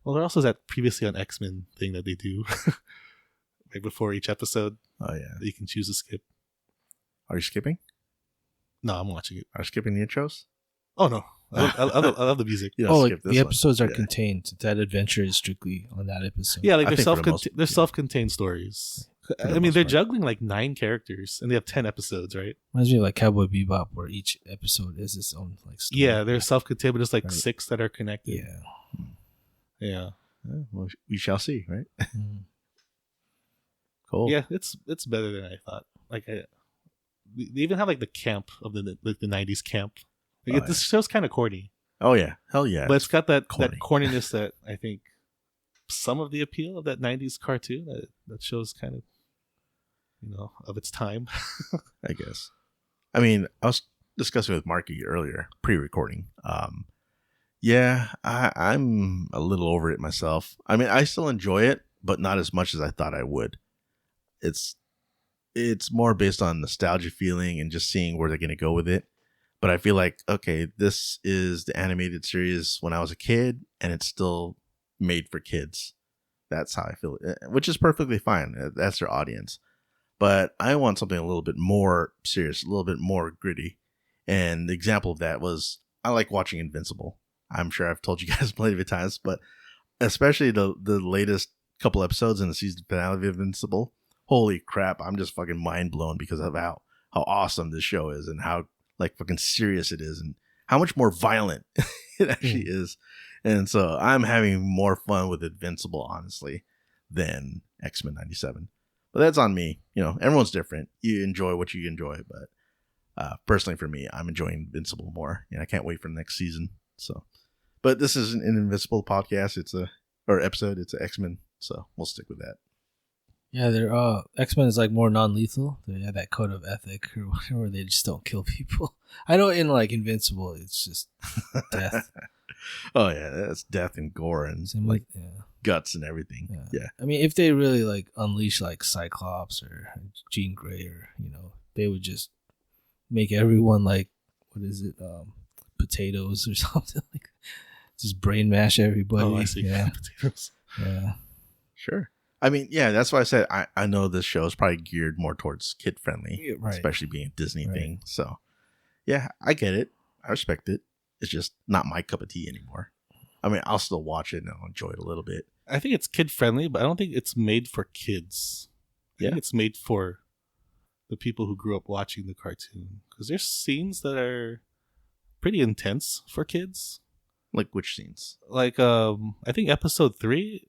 Well, there also is that previously on X-Men thing that they do, like before each episode. Oh yeah, that you can choose to skip. Are you skipping? No, I'm watching it. Are you skipping the intros? Oh no, I love the music. You Oh, skip like this the one. episodes are Yeah. contained. That adventure is strictly on that episode. Yeah, like I they're think for the most- they're yeah. self-contained stories. the I mean, most they're part. juggling like 9 characters, and they have 10 episodes, right? Reminds me of like Cowboy Bebop, where each episode is its own like story. Yeah, they're self-contained, but there's like Right. 6 that are connected. Yeah. Yeah, Yeah, well, we shall see, right? Mhm. Cool. yeah. It's better than I thought. Like, they even have like the camp of the 90s camp. Like, Oh, this show's kind of corny, Oh yeah. Hell yeah. but it's got that corny. corniness that I think some of the appeal of that 90s cartoon that shows kind of, of its time. I guess. I mean, I was discussing with Marky earlier, pre-recording. Yeah, I'm a little over it myself. I mean, I still enjoy it, but not as much as I thought I would. It's more based on nostalgia feeling and just seeing where they're going to go with it. But I feel like, okay, this is the animated series when I was a kid, and it's still made for kids. That's how I feel, which is perfectly fine. That's their audience. But I want something a little bit more serious, a little bit more gritty. And the example of that was, I like watching Invincible. I'm sure I've told you guys plenty of times, but especially the latest couple episodes in the season finale of Invincible. Holy crap, I'm just fucking mind blown because of how awesome this show is and how like fucking serious it is and how much more violent it actually is. And so I'm having more fun with Invincible, honestly, than X-Men'97. But that's on me. Everyone's different. You enjoy what you enjoy, but personally for me, I'm enjoying Invincible more. I can't wait for the next season. So, but this isn't an Invincible podcast. Or episode. It's an X-Men. So we'll stick with that. Yeah, they're X-Men is like more non-lethal. They have that code of ethic or whatever, where they just don't kill people. I know in like Invincible, it's just death. Oh yeah, that's death and gore and Same like with- yeah. guts and everything. Yeah. I mean, if they really like unleash like Cyclops or Jean Grey, or they would just make everyone like, what is it, potatoes or something like. Just brain mash everybody. Oh, I see. Yeah, Potatoes. yeah. Sure. I mean, yeah, that's why I said I know this show is probably geared more towards kid friendly, Yeah, right. especially being a Disney Right. thing. So, yeah, I get it. I respect it. It's just not my cup of tea anymore. I mean, I'll still watch it and I'll enjoy it a little bit. I think it's kid friendly, but I don't think it's made for kids. I think it's made for the people who grew up watching the cartoon, because there's scenes that are pretty intense for kids. Like which scenes? Like I think episode 3,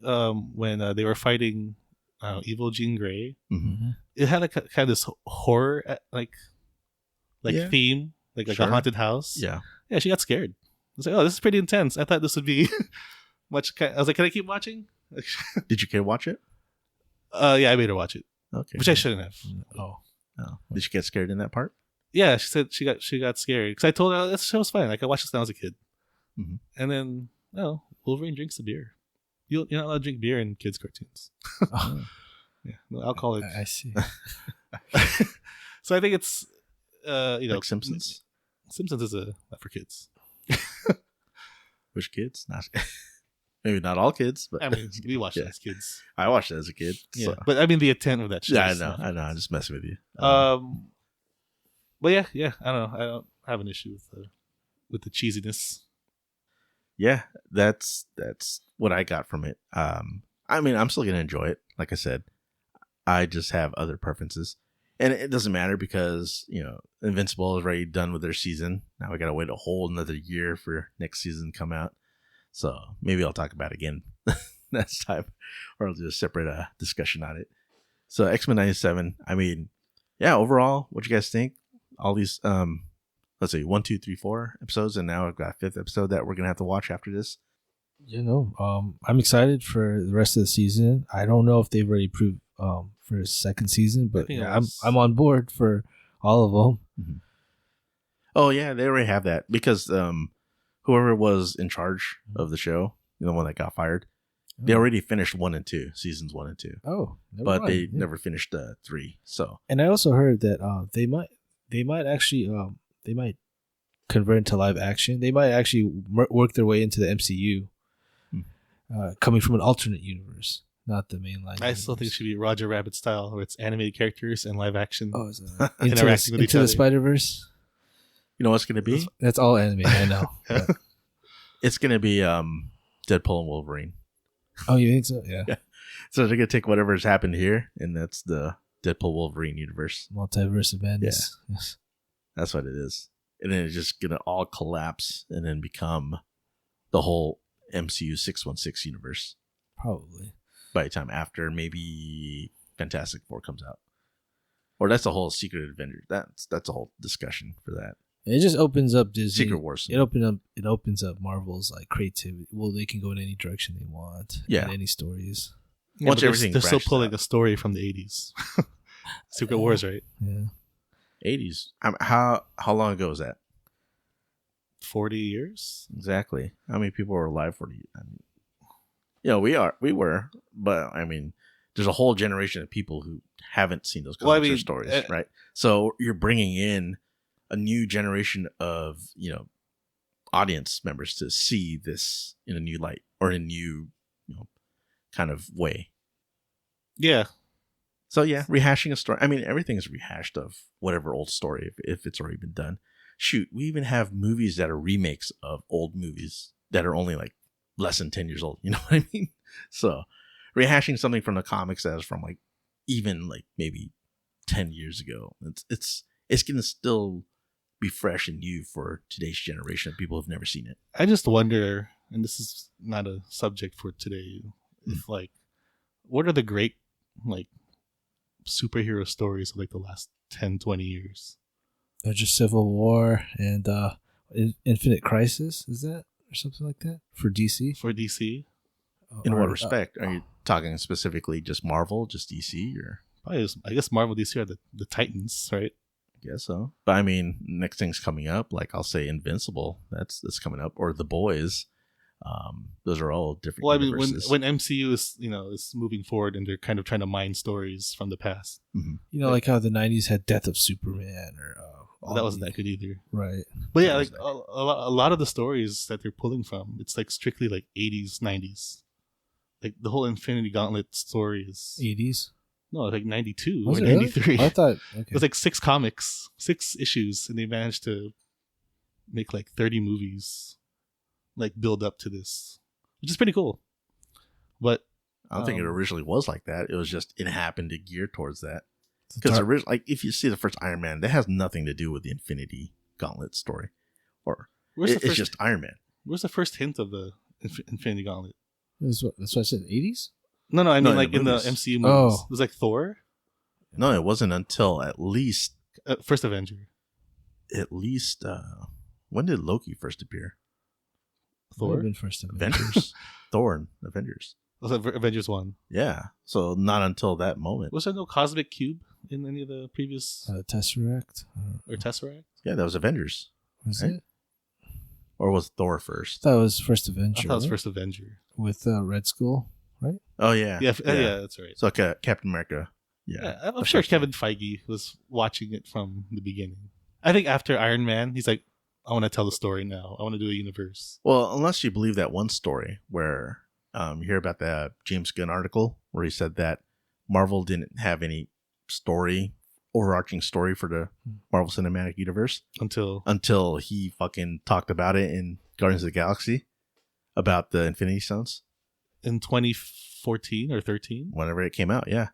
when they were fighting evil Jean Grey, Mm-hmm. it had a kind of this horror like Yeah. theme, like Sure. a haunted house. Yeah. Yeah, she got scared. I was like, oh, this is pretty intense. I thought this would be much. I was like, can I keep watching? Did you care to watch it? Yeah, I made her watch it, Okay. which I shouldn't have. Oh, Oh. Did she get scared in that part? Yeah, she said she got scared because I told her, oh, this show's fine. Like, I watched this when I was a kid. Mhm. And then, Wolverine drinks the beer. You're not allowed to drink beer in kids' cartoons. Yeah, no alcohol. I see. So I think it's, Like Simpsons? Simpsons is not for kids. Which kids? Not maybe not all kids, but I mean, we watched it Yeah. as kids. I watched it as a kid. Yeah, So. but I mean the intent of that show. Yeah, I is know. not for I know. I'm kids. just messing with you. But yeah, I don't know. I don't have an issue with the cheesiness. Yeah, that's what I got from it. I mean, I'm still gonna enjoy it. Like I said, I just have other preferences, and it doesn't matter because Invincible is already done with their season. Now we gotta wait a whole another year for next season to come out. So maybe I'll talk about it again next time, or I'll do a separate discussion on it. So X-Men'97. I mean, yeah. Overall, what you guys think? All these let's see, 1, 2, 3, 4 episodes, and now I've got a 5th episode that we're gonna have to watch after this. I'm excited for the rest of the season. I don't know if they've already proved for a second season, but think it yeah, was- I'm on board for all of them. Oh yeah, they already have that because whoever was in charge of the show, the one that got fired, they already finished 1 and 2, seasons 1 and 2, Oh, never but mind. they Yeah. never finished 3. So And I also heard that they might actually they might convert into live action. They might actually work their way into the MCU, coming from an alternate universe, not the mainline. I still think it should be Roger Rabbit style, where it's animated characters and live action. Oh, is Interacting with each into other. the Spider-Verse. You know what's going to be? That's all anime. I know. It's going to be Deadpool and Wolverine. Oh, you think so? Yeah. So they're going to take whatever's happened here, and that's the Deadpool Wolverine universe. Multiverse of madness. Yeah. Yes. That's what it is. And then it's just going to all collapse and then become the whole MCU 616 universe. Probably. By the time after maybe Fantastic Four comes out. Or that's a whole Secret Avengers. That's a whole discussion for that. It just opens up Disney. Secret Wars. It opens up Marvel's like creativity. Well, they can go in any direction they want. Yeah. In any stories. Yeah, Once they're still pulling a story from the 80s. Secret Wars, right? Yeah. 80s. How long ago was that? 40 years? Exactly. How many people were alive 40 years? I mean, we were, but I mean, there's a whole generation of people who haven't seen those comics or stories, right? So you're bringing in a new generation of, audience members to see this in a new light or in a new, kind of way. Yeah. So yeah, rehashing a story. I mean, everything is rehashed of whatever old story if it's already been done. Shoot, we even have movies that are remakes of old movies that are only like less than 10 years old. You know what I mean? So rehashing something from the comics that is from like even like maybe 10 years ago, it's going to still be fresh and new for today's generation of people who've never seen it. I just wonder, and this is not a subject for today, if like, what are the great like superhero stories of like the last 10, 20 years? Just Civil War and Infinite Crisis, is that? Or something like that? For DC? For DC? In what respect? Are you talking specifically just Marvel, just DC, or? Probably I guess Marvel, DC are the Titans, right? I guess so. But I mean, next thing's coming up, like I'll say Invincible, that's coming up, or The Boys. Those are all different. Well, I mean, universes. when MCU is moving forward and they're kind of trying to mine stories from the past. Mm-hmm. Like how the 90s had Death of Superman or that wasn't that good either. Right. But yeah, like a lot of the stories that they're pulling from, it's like strictly like 80s, 90s. Like the whole Infinity Gauntlet story is 80s? No, like 92 Was or it really? 93. I thought It was like 6 comics, 6 issues, and they managed to make like 30 movies, like build up to this, which is pretty cool. But I don't think it originally was like that. It was just it happened to gear towards that. Because originally, like if you see the first Iron Man, that has nothing to do with the Infinity Gauntlet story, or it's just Iron Man. Where's the first hint of the Infinity Gauntlet? That's what I said. 80s? No, I mean like in the movies. MCU movies. Oh. It was like Thor. No, it wasn't until at least First Avenger. When did Loki first appear? Thor. Been first Avengers. Thor and Avengers. Was that Avengers 1? Yeah. So not until that moment. Was there no Cosmic Cube in any of the previous Tesseract? or Tesseract? Yeah, that was Avengers. Was Right? it? Or was Thor first? That was First I Avenger. thought it was right? First Avenger. With Red Skull, right? Oh yeah. Yeah, that's right. So Captain America. Yeah. Yeah, I'm sure Kevin Feige was watching it from the beginning. I think after Iron Man, he's like, I want to tell the story now. I want to do a universe. Well, unless you believe that one story where you hear about the James Gunn article where he said that Marvel didn't have any overarching story for the Marvel Cinematic Universe until he fucking talked about it in Guardians of the Galaxy about the Infinity Stones in 2014 or 13, whenever it came out. Yeah,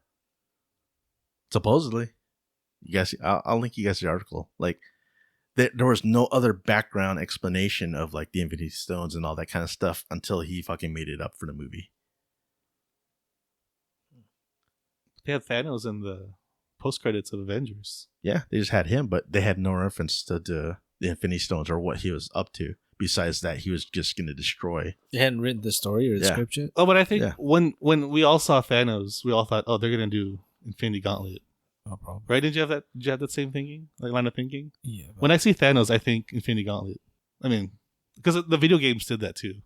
supposedly. You guys, I'll link you guys the article. Like there was no other background explanation of like the Infinity Stones and all that kind of stuff until he fucking made it up for the movie. They had Thanos in the post credits of Avengers. Yeah, they just had him, but they had no reference to the Infinity Stones or what he was up to. Besides that, he was just going to destroy. They hadn't written the story or the script yet? Oh, but I think when we all saw Thanos, we all thought, oh, they're going to do Infinity Gauntlet. Oh, probably. Right? Did you have that same thinking? Like line of thinking? Yeah. But When I see Thanos, I think Infinity Gauntlet. I mean, because the video games did that too.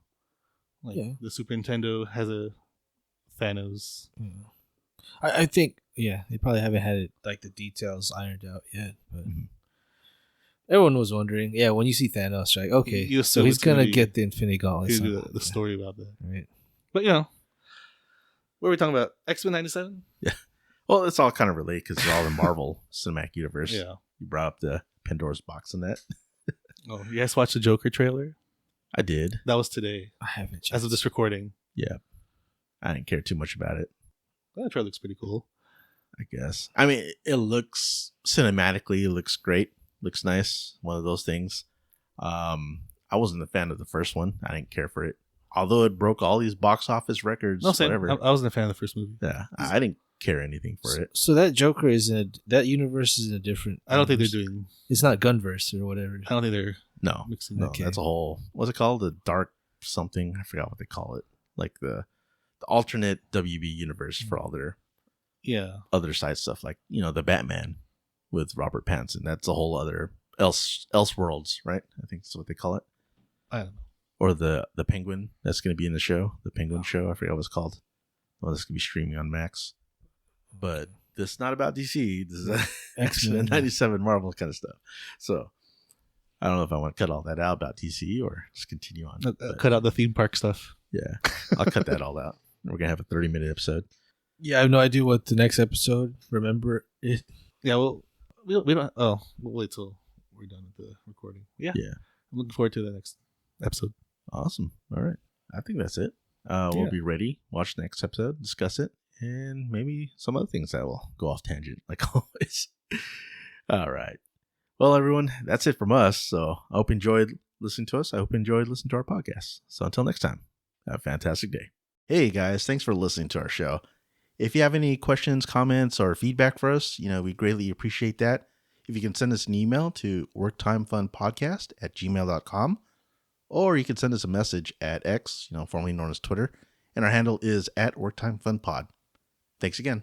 Like the Super Nintendo has a Thanos. Yeah. I think, they probably haven't had it like the details ironed out yet. But everyone was wondering. Yeah, when you see Thanos, you're like, okay, so he's gonna get the Infinity Gauntlet. He's gonna do the story about that, right? But what are we talking about? X-Men'97? Yeah. Well, it's all kind of related because it's all the Marvel Cinematic Universe. Yeah. You brought up the Pandora's box in that. Oh, you guys watched the Joker trailer? I did. That was today, I haven't. as of this recording. Yeah. I didn't care too much about it, That trailer looks pretty cool. I guess. I mean, it looks cinematically, it looks great. Looks nice. One of those things. I wasn't a fan of the first one. I didn't care for it. Although it broke all these box office records, No, same. whatever. I wasn't a fan of the first movie. Yeah, I didn't care anything for it. So that Joker is in that universe is in a different. I don't think universe. they're doing. It's not Gunverse or whatever. I don't think they're No, mixing. no, Okay. that's a whole. What's it called? The dark something. I forgot what they call it. Like the alternate WB universe for all their Yeah. other side stuff, like the Batman with Robert Pattinson. That's a whole other else worlds, right? I think that's what they call it. I don't know. Or the Penguin that's going to be in the show, the Penguin show. I forget what it's called. Well, this could be streaming on Max. But this is not about DC. This is X-Men '97 Marvel kind of stuff. So I don't know if I want to cut all that out about DC or just continue on. Cut out the theme park stuff. Yeah, I'll cut that all out. We're gonna have a 30-minute episode. Yeah, I have no idea what the next episode. Remember it? Yeah. Well, we don't. Oh, we'll wait till we're done with the recording. Yeah. Yeah. I'm looking forward to the next episode. Awesome. All right. I think that's it. We'll be ready. Watch the next episode, discuss it, and maybe some other things that will go off tangent, like always. All right. Well, everyone, that's it from us. So I hope you enjoyed listening to us. I hope you enjoyed listening to our podcast. So until next time, have a fantastic day. Hey, guys. Thanks for listening to our show. If you have any questions, comments, or feedback for us, we greatly appreciate that. If you can send us an email to worktimefunpodcast@gmail.com, or you can send us a message at X, formerly known as Twitter, and our handle is @worktimefunpod. Thanks again.